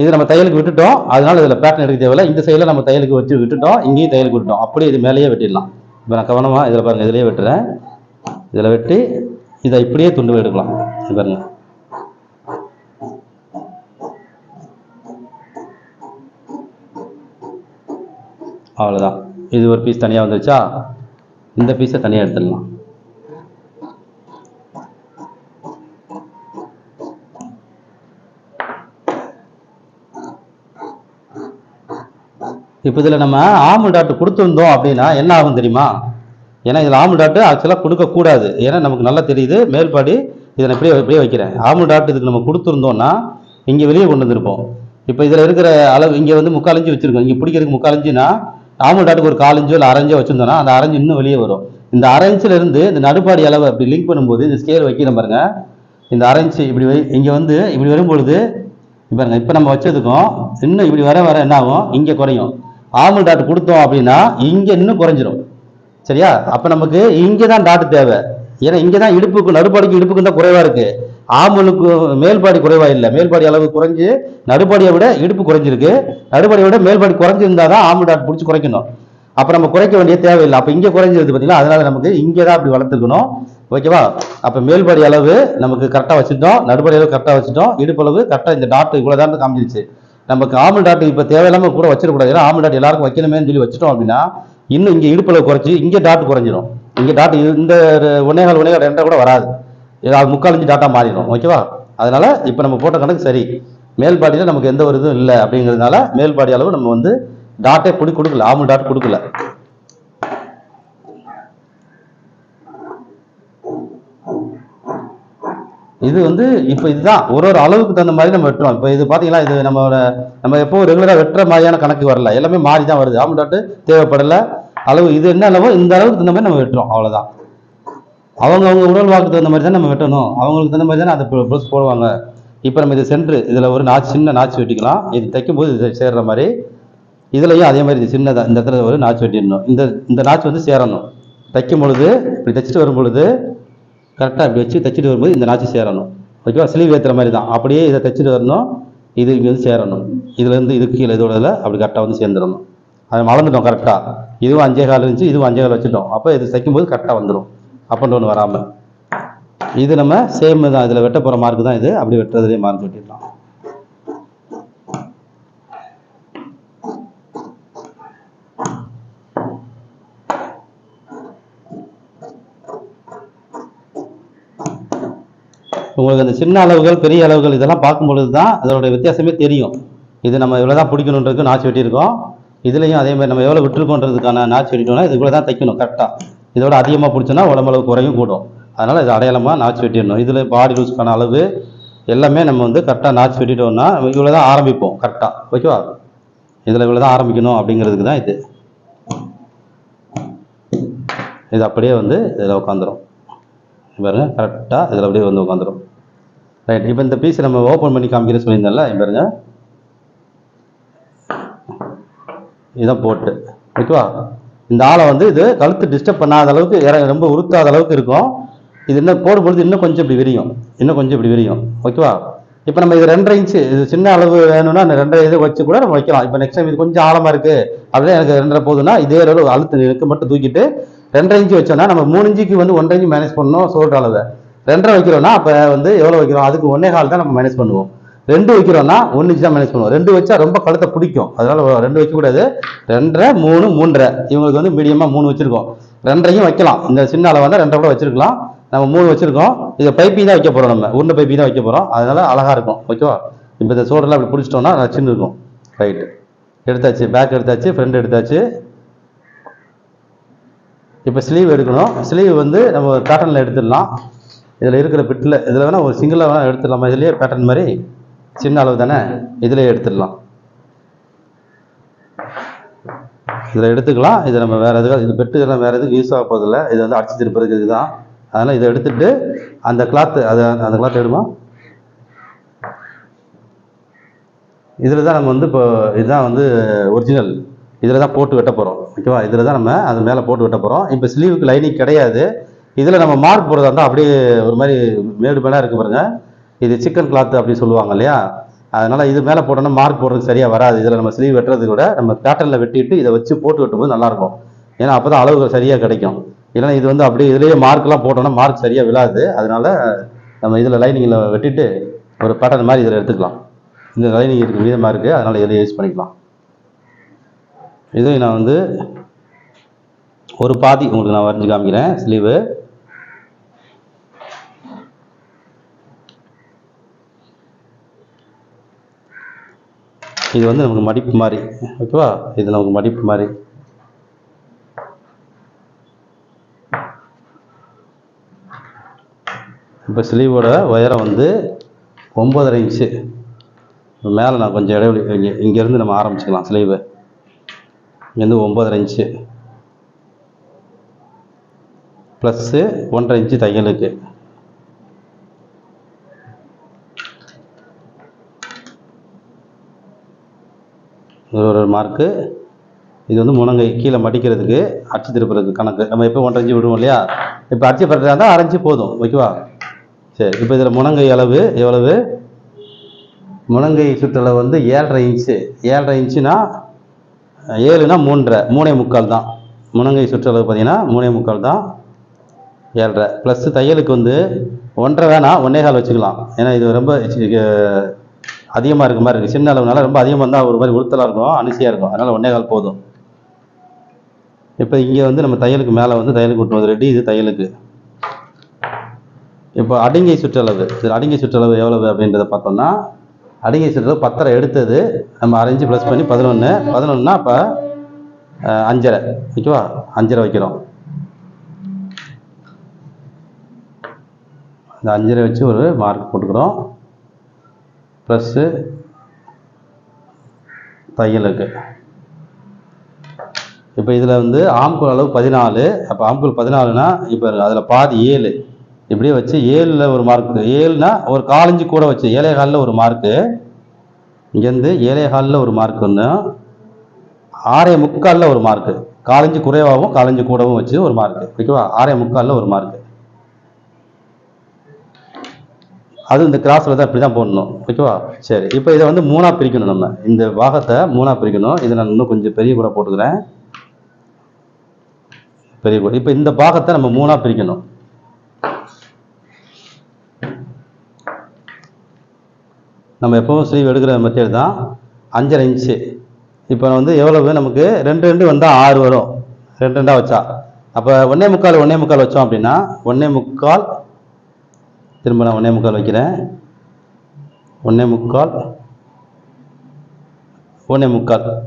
இது நம்ம தையலுக்கு விட்டுட்டோம், அதனால இதில் பேட்டர்ன் எடுக்க தேவையில்லை. இந்த சைடில் நம்ம தையலுக்கு வச்சு விட்டுட்டோம், இங்கேயும் தையலுக்கு விட்டுட்டோம். அப்படியே இது மேலேயே வெட்டிடலாம். இப்போ நான் கவனமாக இதில் பாருங்கள், இதிலேயே வெட்டுறேன். இதில் வெட்டி இதை இப்படியே துண்டு எடுக்கலாம். பாருங்க, அவ்வளோதான். இது ஒரு பீஸ் தனியாக வந்துருச்சா, இந்த பீஸை தனியாக எடுத்துடலாம். இப்போ இதில் நம்ம ஆம்ல் டாட் கொடுத்துருந்தோம் அப்படின்னா என்ன ஆகும் தெரியுமா? ஏன்னா இதில் ஆம்ல் டாட்டு ஆக்சுவலாக கொடுக்கக்கூடாது. ஏன்னா நமக்கு நல்லா தெரியுது மேல்பாடி. இதை நான் இப்படியே வைக்கிறேன். ஆம்ல் டாட் இதுக்கு நம்ம கொடுத்துருந்தோம்னா இங்கே வெளியே கொண்டு வந்திருப்போம். இப்போ இதில் இருக்கிற அளவு இங்கே வந்து 3/4 இன்ச்சு வச்சுருக்கோம். இங்கே பிடிக்கிறதுக்கு 3/4 இன்ச்சுனா ஆம்ல் டாட்டுக்கு ஒரு 1/4 இன்ச்சோ இல்லை 1/2 இன்ச்சோ வச்சுருந்தோம்னா அந்த 1/2 இன்ச்சு இன்னும் வெளியே வரும். இந்த 1/2 இன்ச்சிலேருந்து இந்த நடுப்பாடி அளவு அப்படி லிங்க் பண்ணும்போது இந்த ஸ்கேல் வைக்கிறேன் பாருங்க. இந்த 1/2 இன்ச்சு இப்படி இங்கே வந்து இப்படி வரும்பொழுது பாருங்க, இப்போ நம்ம வச்சதுக்கும் இன்னும் இப்படி வர என்ன ஆகும், இங்கே குறையும். ஆம்ல் டாட் கொடுத்தோம் அப்படின்னா இங்கே இன்னும் குறைஞ்சிரும். சரியா? அப்போ நமக்கு இங்கே தான் டாட் தேவை. ஏன்னா இங்கே தான் இடுப்புக்கு நடுப்பாடிக்கு இடுப்புக்கு தான் குறைவாக இருக்குது. ஆமலுக்கு மேல்பாடி குறைவா இல்லை. மேல்பாடி அளவு குறைஞ்சி நடுப்பாடியை விட இடுப்பு குறைஞ்சிருக்கு. நடுப்பாடியை விட மேல்பாடி குறைஞ்சிருந்தா தான் ஆம்ல் டாட் பிடிச்சி குறைக்கணும். அப்போ நம்ம குறைக்க வேண்டிய தேவையில்லை. அப்போ இங்கே குறைஞ்சிருது பார்த்தீங்களா, அதனால நமக்கு இங்கே தான் அப்படி வளர்த்துக்கணும். ஓகேவா? அப்போ மேல்பாடி அளவு நமக்கு கரெக்டாக வச்சுட்டோம், நடுப்பாடி அளவு கரெக்டாக வச்சுட்டோம், இடுப்பு அளவு கரெக்டாக இந்த டாட் இவ்வளோ தான் காமிச்சிருச்சு. நமக்கு ஆம்ல் டாட் இப்போ தேவையில்லாமல் கூட வச்சிடக்கூடாது. ஏன்னா ஆம்ல் டாட் எல்லாருக்கும் வைக்கணுமேனு சொல்லி வச்சுட்டோம் அப்படின்னா இன்னும் இங்கே இடுப்பு அளவு குறைச்சி இங்கே டாட் குறைஞ்சிரும். இங்கே டாட் இந்த 1.25 2 கூட வராது. அது 3/4 இன்ச்சு டாட்டா மாறிடும். ஓகேவா? அதனால இப்போ நம்ம போட்ட கணக்கு சரி. மேல்பாடியில் நமக்கு எந்த ஒரு இதுவும் இல்லை அப்படிங்கிறதுனால மேல்பாடி அளவு நம்ம வந்து டாட்டே கொடுக்கல, ஆம்ல் டாட் கொடுக்கல. இது வந்து இப்போ இதுதான் ஒரு அளவுக்கு தகுந்த மாதிரி நம்ம வெட்டுறோம். இப்போ இது பார்த்தீங்கன்னா இது நம்ம எப்போ ரெகுலராக வெட்டுற மாதிரியான கணக்கு வரல, எல்லாமே மாறி தான் வருது. ஆம்ல் டாட் தேவைப்படலை. அளவு இது என்ன அளவோ இந்த அளவுக்கு தகுந்த மாதிரி நம்ம வெட்டுறோம். அவ்வளோதான். அவங்க உடல் வாக்கு தகுந்த மாதிரி தான் நம்ம வெட்டணும். அவங்களுக்கு தகுந்த மாதிரி தானே அந்த ப்ளவுஸ் போடுவாங்க. இப்போ நம்ம இது சென்ட்ரு இதில் ஒரு சின்ன நாச்சு வெட்டிக்கலாம். இது தைக்கும்போது இது சேர்ற மாதிரி இதுலையும் அதே மாதிரி இது சின்னதாக இந்த இடத்துல ஒரு நாச்சு வெட்டிடணும். இந்த நாச்சு வந்து சேரணும். தைக்கும் பொழுது இப்படி தைச்சிட்டு வரும் பொழுது கரெக்டாக இப்படி வச்சு தைச்சிட்டு வரும்போது இந்த நாச்சு சேரணும். ஓகேவா? ஸ்லீவ் ஏற்றுற மாதிரி தான். அப்படியே இதை தைச்சிட்டு வரணும். இது இங்கே வந்து சேரணும். இதுலேருந்து இதுக்கு கீழே இதோட அப்படி கரெக்டாக வந்து சேர்ந்துடணும். அதை மறந்துட்டோம் கரெக்டாக. இதுவும் 5.25 இருந்துச்சு, இதுவும் 5.25 வச்சுட்டோம். அப்போ இது தைக்கும்போது கரெக்டாக வந்துடும். அப் அண்ட் டவுன் வராமல். இது நம்ம சேம் தான். இதில் வெட்ட போகிற மார்க்கு தான் இது. அப்படி வெட்டுறதுலேயே மார்க் வெட்டிடலாம். உங்களுக்கு அந்த சின்ன அளவுகள் பெரிய அளவுகள் இதெல்லாம் பார்க்கும்பொழுது தான் அதோட வித்தியாசமே தெரியும். இது நம்ம இவ்வளோ தான் பிடிக்கணுன்றதுக்கு நாச்சு வெட்டியிருக்கோம். இதுலேயும் அதே மாதிரி நம்ம எவ்வளோ விட்டுருக்கோன்றதுக்கான நாச்சு வெட்டிட்டோம்னா இதுக்குள்ளே தான் தைக்கணும் கரெக்டாக. இதோட அதிகமாக பிடிச்சோன்னா உடம்பளவு குறையும் கூடும். அதனால் இது அடையாளமாக நாச்சு வெட்டிடணும். இதில் பாடி லூஸ்க்கான அளவு எல்லாமே நம்ம வந்து கரெக்டாக நாச்சு வெட்டிட்டோம்னா இவ்வளோ தான் ஆரம்பிப்போம் கரெக்டாக. ஓகேவா? இதில் இவ்வளோ தான் ஆரம்பிக்கணும் அப்படிங்கிறதுக்கு தான் இது. இது அப்படியே வந்து இதில் உட்காந்துரும் பாருங்க. கரெக்டாக இதில் அப்படியே வந்து உட்காந்துரும். ரைட். இப்போ இந்த பீஸ் நம்ம ஓப்பன் பண்ணி காமிக்கிற சொல்லியிருந்தோம்ல, பாருங்க இதான் போட்டு. ஓகேவா? இந்த ஆளை வந்து இது கழுத்து டிஸ்டர்ப் பண்ணாத அளவுக்கு ரொம்ப உறுத்தாத அளவுக்கு இருக்கும். இது இன்னும் போடும்பொழுது இன்னும் கொஞ்சம் இப்படி விரியும், இன்னும் கொஞ்சம் இப்படி விரியும். ஓகேவா? இப்போ நம்ம இது 2.5 இன்ச்சு இது சின்ன அளவு வேணும்னா அந்த 2.5 இது வச்சு கூட நம்ம வைக்கலாம். இப்போ நெக்ஸ்ட் டைம் இது கொஞ்சம் ஆழமாக இருக்குது அப்படியே எனக்கு 2.5 போதுன்னா இதே அளவு அழுத்து இருக்கு மட்டும் தூக்கிட்டு 2.5 இன்ச்சு வச்சோன்னா நம்ம 3 இன்ச்சுக்கு வந்து 1.5 இன்ச்சு மேனேஜ் பண்ணணும். சோல்டர் அளவை 2.5 வைக்கிறோம்னா அப்போ வந்து எவ்வளோ வைக்கிறோம், அதுக்கு 1.25 தான் நம்ம மேனேஜ் பண்ணுவோம். 2 வைக்கிறோம்னா 1 இன்ச்சு தான் மேனேஜ் பண்ணுவோம். 2 வச்சா ரொம்ப கழுத்தை பிடிக்கும். அதனால 2 வைக்கக்கூடாது. 2.5 3 3.5 இவங்களுக்கு வந்து மீடியமாக 3 வச்சிருக்கோம். 2.5 வைக்கலாம். இந்த சின்ன அளவு வந்து 2 கூட வச்சிருக்கலாம். நம்ம 3 வச்சிருக்கோம். இதை பைப்பிங் தான் வைக்க போகிறோம். நம்ம உருண்டை பைப்பிங் தான் வைக்க போகிறோம். அதனால அழகாக இருக்கும். ஓகேவா? இப்போ இந்த சோடெல்லாம் அப்படி பிடிச்சிட்டோம்னா நச்சுன்னு இருக்கும். ரைட்டு. எடுத்தாச்சு. பேக் எடுத்தாச்சு, ஃப்ரண்ட் எடுத்தாச்சு. இப்போ ஸ்லீவ் எடுக்கணும். ஸ்லீவ் வந்து நம்ம பேட்டர்னில் எடுத்துடலாம். இதில் இருக்கிற பிட்டில் இதில் வேணால் ஒரு சிங்கிளாக வேணால் எடுத்துடலாமா? இதுலேயே பேட்டர்ன் மாதிரி சின்ன அளவு தானே, இதிலே எடுத்துடலாம். இதில் எடுத்துக்கலாம். இதை நம்ம வேறு எதுக்காக இது பெட்டு இதெல்லாம் வேறு எதுவும் யூஸ் ஆக போதில்லை. இது வந்து அடிச்சு திருப்பதுக்கு இதுதான். அதனால் இதை எடுத்துட்டு அந்த கிளாத்து அந்த கிளாத் எடுமா. இதில் தான் நம்ம வந்து இப்போ இதுதான் வந்து ஒரிஜினல். இதில் தான் போட்டு வெட்ட போகிறோம். ஓகேவா? இதில் தான் நம்ம அது மேலே போட்டு வெட்ட போகிறோம். இப்போ ஸ்லீவுக்கு லைனிங் கிடையாது. இதில் நம்ம மார்க் போடுறதா இருந்தால் அப்படியே ஒரு மாதிரி மேடு மேலே இருக்குது பாருங்க. இது சிக்கன் கிளாத்து அப்படி சொல்லுவாங்க இல்லையா? அதனால் இது மேலே போட்டோன்னா மார்க் போடுறதுக்கு சரியாக வராது. இதில் நம்ம ஸ்லீவ் வெட்டுறது கூட நம்ம பேட்டர்னில் வெட்டிட்டு இதை வச்சு போட்டு வெட்டும்போது நல்லாயிருக்கும். ஏன்னா அப்போ தான் அளவுகள் சரியாக கிடைக்கும். இல்லைன்னா இது வந்து அப்படியே இதுலேயே மார்க்லாம் போட்டோன்னா மார்க் சரியாக விழாது. அதனால் நம்ம இதில் லைனிங்கில் வெட்டிட்டு ஒரு பேட்டர்ன் மாதிரி இதில் எடுத்துக்கலாம். இந்த லைனிங் இருக்குது மீதமாக இருக்குது. அதனால் இதில் யூஸ் பண்ணிக்கலாம். இதை நான் வந்து ஒரு பாதி உங்களுக்கு நான் வரைஞ்சி காமிக்கிறேன். ஸ்லீவு இது வந்து நமக்கு மடிப்பு மாதிரி, ஓகேவா? இது நமக்கு மடிப்பு மாதிரி. இப்போ ஸ்லீவோட உயரம் வந்து 9.5 இன்ச்சு. மேலே நான் கொஞ்சம் இடைவெளி இங்கேருந்து நம்ம ஆரம்பிச்சுக்கலாம். ஸ்லீவு இங்கேருந்து 9.5 இன்ச்சு ப்ளஸ்ஸு 1.5 இன்ச்சு தையலுக்கு. ஒரு மார்க்கு. இது வந்து முனங்கை கீழே மடிக்கிறதுக்கு அச்சு திருப்புறதுக்கு கணக்கு. நம்ம எப்போ 1.5 இன்ச்சு விடுவோம் இல்லையா? இப்போ அச்சு படுறதா இருந்தால் 1/2 இன்ச்சு போதும், ஓகேவா? சரி, இப்போ இதில் முனங்கை அளவு எவ்வளவு? முனங்கை சுற்றளவு வந்து 7.5 இன்ச்சு. 7.5 இன்ச்சுனா 7னா 3.75 தான். முனங்கை சுற்றளவு பார்த்தீங்கன்னா 3.75 தான். 7.5 ப்ளஸ் தையலுக்கு வந்து 1.5 வேணாம், 1.25 வச்சுக்கலாம். ஏன்னா இது ரொம்ப அதிகமாக இருக்க மாதிரி இருக்குது. சின்ன அளவுனால ரொம்ப அதிகமாக இருந்தால் ஒரு மாதிரி உறுத்தலாக இருக்கும், அனுசியாக இருக்கும். அதனால் 1.25 போதும். இப்போ இங்கே வந்து நம்ம தையலுக்கு மேலே வந்து தையலுக்கு விட்டுவது ரெடி. இது தையலுக்கு. இப்போ அடிங்கை சுற்றளவு, இது அடிங்கை சுற்றளவு எவ்வளவு அப்படின்றத பார்த்தோம்னா, அடிங்கை சுற்றளவு 10.5 எடுத்தது நம்ம 1/2 இன்ச்சு ப்ளஸ் பண்ணி 11னா இப்போ 5.5, ஓகேவா? 5.5 வைக்கிறோம். இந்த 5.5 வச்சு ஒரு மார்க் போட்டுக்கிறோம். ப்ளஸ்ஸு தையலுக்கு. இப்போ இதில் வந்து ஆம்கோல் அளவு 14. அப்போ ஆம்கோல் 14னா இப்போ அதில் பாதி 7. இப்படியே வச்சு 7ல் ஒரு மார்க்கு. 7னா ஒரு 1/4 இன்ச்சு கூட வச்சு 7.25 ஒரு மார்க்கு. இங்கேருந்து 7.25 ஒரு மார்க் ஒன்று, 6.75 ஒரு மார்க்கு. 1/4 இன்ச்சு குறைவாகவும் 1/4 இன்ச்சு கூடவும் வச்சு ஒரு மார்க்கு, ஓகேவா? 6.75 ஒரு மார்க்கு. அது இந்த கிராஸில் தான் இப்படி தான் போடணும், ஓகேவா? சரி, இப்போ இதை வந்து 3ஆக பிரிக்கணும். நம்ம இந்த பாகத்தை 3ஆக பிரிக்கணும். இதை நான் இன்னும் கொஞ்சம் பெரிய கூட போட்டுக்கிறேன். பெரிய கூட. இப்போ இந்த பாகத்தை நம்ம 3ஆக பிரிக்கணும். நம்ம எப்பவும் ஸ்லீவ் எடுக்கிற மெத்தேட் தான். 5.5 இன்ச்சு. இப்போ வந்து எவ்வளவு நமக்கு 2 வந்தால் 6 வரும். 2 வச்சா அப்போ 1.25 வச்சோம் அப்படின்னா 1.25. திரும்ப நான் 1.25 வைக்கிறேன். 1.25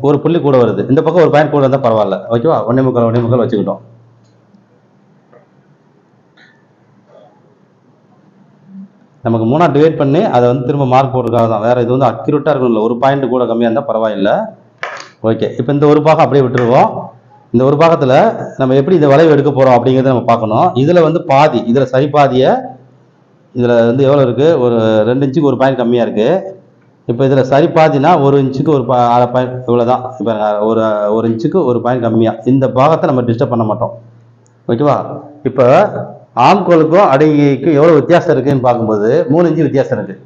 ஒரு புள்ளி கூட வருது. இந்த பக்கம் ஒரு பாயிண்ட் கூட வந்தால் பரவாயில்ல, ஓகேவா? 1.25 வச்சுக்கிட்டோம். நமக்கு 3ஆக டிவைட் பண்ணி அதை வந்து திரும்ப மார்க் போட்டுருக்காக தான். வேறு இது வந்து அக்யூரேட்டாக இருக்கணும்ல, ஒரு பாயிண்ட் கூட கம்மியாக இருந்தால் பரவாயில்லை. ஓகே, இப்போ இந்த ஒரு பாகம் அப்படியே விட்டுருவோம். இந்த ஒரு பாகத்தில் நம்ம எப்படி இந்த வளைவு எடுக்க போகிறோம் அப்படிங்கிறத நம்ம பார்க்கணும். இதில் வந்து பாதி, இதில் சரி பாதியை, இதில் வந்து எவ்வளோ இருக்குது? ஒரு 2 இன்ச்சுக்கு ஒரு பாயிண்ட் கம்மியாக இருக்குது. இப்போ இதில் சரி பாதினா 1 இன்ச்சுக்கு ஒரு 1/2 பாயிண்ட் இவ்வளோ தான். இப்போ ஒரு இன்ச்சுக்கு ஒரு பாயிண்ட் கம்மியாக இந்த பாகத்தை நம்ம டிஸ்டர்ப் பண்ண மாட்டோம், ஓகேவா? இப்போ ஆம்கோலுக்கும் அடிங்கைக்கும் எவ்வளோ வித்தியாசம் இருக்குதுன்னு பார்க்கும்போது 3 இன்ச்சு வித்தியாசம் இருக்குது.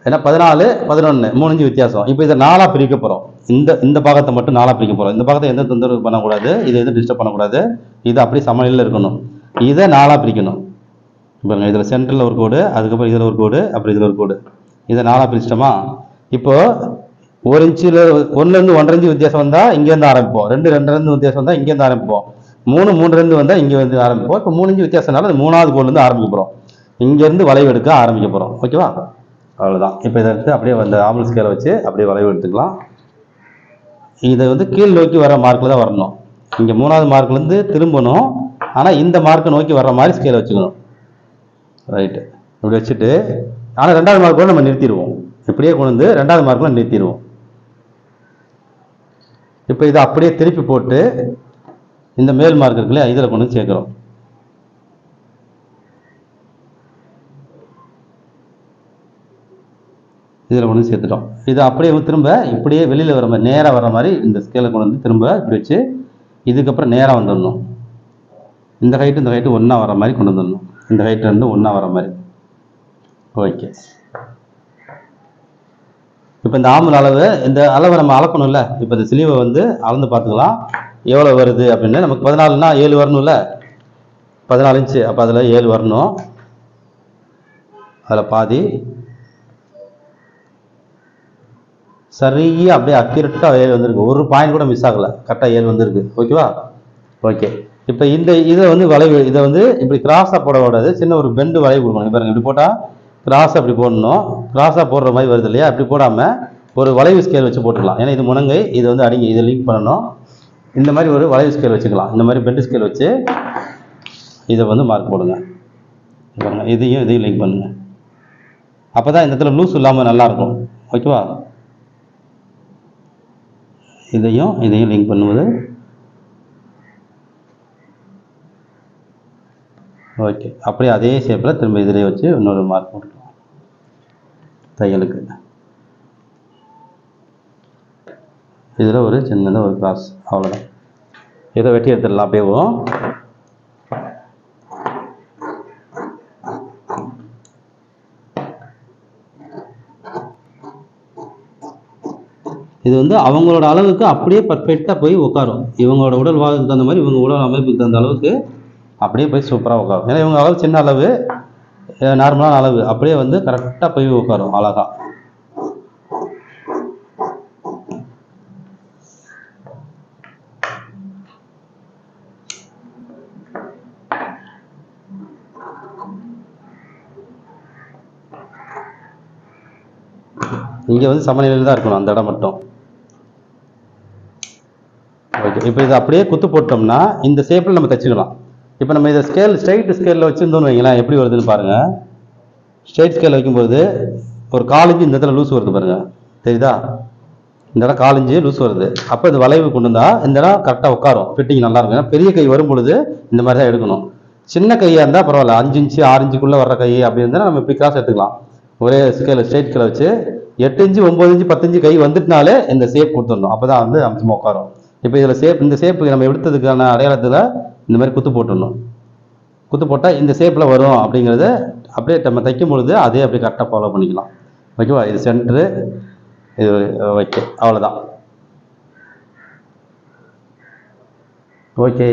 ஏன்னா 14, 11, 3 இன்ச்சு வித்தியாசம். இப்போ இதை 4ஆக பிரிக்க போகிறோம். இந்த பாகத்தை மட்டும் 4ஆக பிரிக்க போகிறோம். இந்த பாகத்தை எந்த தொந்தரவு பண்ணக்கூடாது, இதை எதுவும் டிஸ்டர்ப் பண்ணக்கூடாது. இது அப்படியே சமநிலையில் இருக்கணும். இதை 4ஆக பிரிக்கணும். இப்போ இதில் சென்டரில் ஒரு கோடு, அதுக்கப்புறம் இதில் ஒரு கோடு, அப்புறம் இதில் ஒரு கோடு. இதை 4ஆக பிரிச்சிட்டோமா? இப்போது 1 இன்ச்சில் 1லேருந்து 1.5 இன்ச்சு வித்தியாசம் வந்தால் இங்கேருந்து ஆரம்பிப்போம். 2லேருந்து வித்தியாசம் வந்தால் இங்கேருந்து ஆரம்பிப்போம். 3லேருந்து வந்தால் இங்கே வந்து ஆரம்பிப்போம். இப்போ 3 இன்ச்சு வித்தியாசம்னால 3வது கோட்லேருந்து ஆரம்பிக்க போகிறோம். இங்கேருந்து வளைவு எடுக்க ஆரம்பிக்க போகிறோம், ஓகேவா? அவ்வளோதான். இப்போ இதை எடுத்து அப்படியே அந்த ஆம்பல் ஸ்கேலை வச்சு அப்படியே வளைவு எடுத்துக்கலாம். இதை வந்து கீழ் நோக்கி வர மார்க்கில் தான் வரணும். இங்கே 3வது மார்க்லேருந்து திரும்பணும். ஆனால் இந்த மார்க்கை நோக்கி வர்ற மாதிரி ஸ்கேலை வச்சுக்கணும். ரைட்டு, இப்படி வச்சுட்டு ஆனால் 2வது மார்க் கூட நம்ம நிறுத்திடுவோம். இப்படியே கொண்டு வந்து 2வது மார்க்கில் நிறுத்திடுவோம். இப்போ இதை அப்படியே திருப்பி போட்டு இந்த மேல் மார்க் இருக்குல்லையா, இதில் கொண்டு வந்து சேர்க்குறோம். இதில் கொண்டு வந்து சேர்த்துட்டோம். இதை அப்படியே திரும்ப இப்படியே வெளியில் வர மாதிரி நேராக வர மாதிரி இந்த ஸ்கேலை கொண்டு வந்து திரும்ப இப்படி வச்சு இதுக்கப்புறம் நேராக வந்துடணும். இந்த ஹைட்டு ஒன்றா வர மாதிரி கொண்டு வந்துடணும். இந்த ஹைட்டு வந்து ஒன்றா வர மாதிரி. ஓகே, இப்போ இந்த ஆம்பல் அளவு, இந்த அளவை நம்ம அளக்கணும்ல. இப்போ இந்த ஸ்லீவை வந்து அளந்து பார்த்துக்கலாம் எவ்வளோ வருது அப்படின்னு. நமக்கு 14னா 7 வரணும்ல, 14 இன்ச்சு. அப்போ அதில் 7 வரணும். அதில் பாதி சரியாக அப்படியே அக்யூரேட்டாக 7 வந்திருக்கு, ஒரு பாயிண்ட் கூட மிஸ் ஆகலை, கரெக்டாக 7 வந்திருக்கு. ஓகேவா? ஓகே. இப்போ இதை வந்து வளைவு, இதை வந்து இப்படி கிராஸாக போடக்கூடாது, சின்ன ஒரு பெண்டு வளைவு கொடுக்கணும். பாருங்க, இப்படி போட்டால் கிராஸாக அப்படி போடணும், கிராஸாக போடுற மாதிரி வருது இல்லையா? அப்படி போடாமல் ஒரு வளைவு ஸ்கேல் வச்சு போட்டுக்கலாம். ஏன்னா இது முனங்கை, இது வந்து அடிங்க, இதை லிங்க் பண்ணணும். இந்த மாதிரி ஒரு வளைவு ஸ்கேல் வச்சுக்கலாம், இந்த மாதிரி பெண்டு ஸ்கேல் வச்சு இதை வந்து மார்க் போடுங்க. பாருங்க, இதையும் லிங்க் பண்ணுங்க. அப்போ தான் இந்த இடத்துல லூஸ் இல்லாமல் நல்லாயிருக்கும். ஓகேவா? இதையும் லிங்க் பண்ணுவது. ஓகே. அப்படியே அதே ஷேப்பில் திரும்ப இதிலே வச்சு இன்னொரு மார்க் போட்டுக்கலாம் தையலுக்கு. இதில் ஒரு சின்னதாக ஒரு கிராஸ், அவ்வளோதான். இதை வெட்டி எடுத்துடலாம் அப்படியேவும். இது வந்து அவங்களோட அளவுக்கு அப்படியே பர்ஃபெக்டாக போய் உட்காரும். இவங்களோட உடல் வாதத்துக்கு தகுந்த மாதிரி, இவங்க உடல் அமைப்புக்கு தகுந்த அளவுக்கு அப்படியே போய் சூப்பராக உட்காரும். ஏன்னா இவங்க அளவு சின்ன அளவு, நார்மலான அளவு, அப்படியே வந்து கரெக்டாக போய் உட்காரும் அழகா. இங்கே வந்து சமநிலையில் தான் இருக்கணும் அந்த இடம் மட்டும். ஓகே. இப்போ இதை அப்படியே குத்து போட்டோம்னா இந்த ஷேப்பில் நம்ம தைச்சிக்கலாம். இப்போ நம்ம இதை ஸ்ட்ரைட் ஸ்கேலில் வச்சுருந்தோன்னு வைங்களேன், எப்படி வருதுன்னு பாருங்கள். ஸ்ட்ரைட் ஸ்கேல் வைக்கும்போது ஒரு 4 இன்ச்சு இந்த இடத்துல லூஸ் வருது பாருங்கள், தெரியுதா? இந்த இடம் 4 இன்ச்சு லூஸ் வருது. அப்போ இது வளைவு கொண்டு வந்தால் இந்த இடம் கரெக்டாக உட்காரும், ஃபிட்டிங் நல்லா இருக்கும். ஏன்னா பெரிய கை வரும் பொழுது இந்த மாதிரி தான் எடுக்கணும். சின்ன கையாக இருந்தால் பரவாயில்ல, 5 இன்ச்சு 6 இன்ச்சுக்குள்ளே வர்ற கை அப்படி இருந்தால் நம்ம இப்படி கிராஸ் எடுத்துக்கலாம். ஒரே ஸ்கேல் ஸ்ட்ரைட் ஸ்கேலை வச்சு 8 இன்ச்சு 9 இன்ச்சு 10 இன்ச்சு கை வந்துட்டுனாலே இந்த ஷேப் கொடுத்துடணும். அப்போ தான் வந்து அம்சமாக உட்காரும். இப்போ இதில் இந்த ஷேப்பு நம்ம எடுத்ததுக்கான அடையாளத்தில் இந்த மாதிரி குத்து போட்டுடணும். குத்து போட்டால் இந்த ஷேப்பில் வரும் அப்படிங்கிறத அப்படியே நம்ம தைக்கும் பொழுது அதே அப்படியே கரெக்டாக ஃபாலோ பண்ணிக்கலாம். ஓகேவா? இது சென்ட்ரு, இது ஓகே, அவ்வளோதான். ஓகே.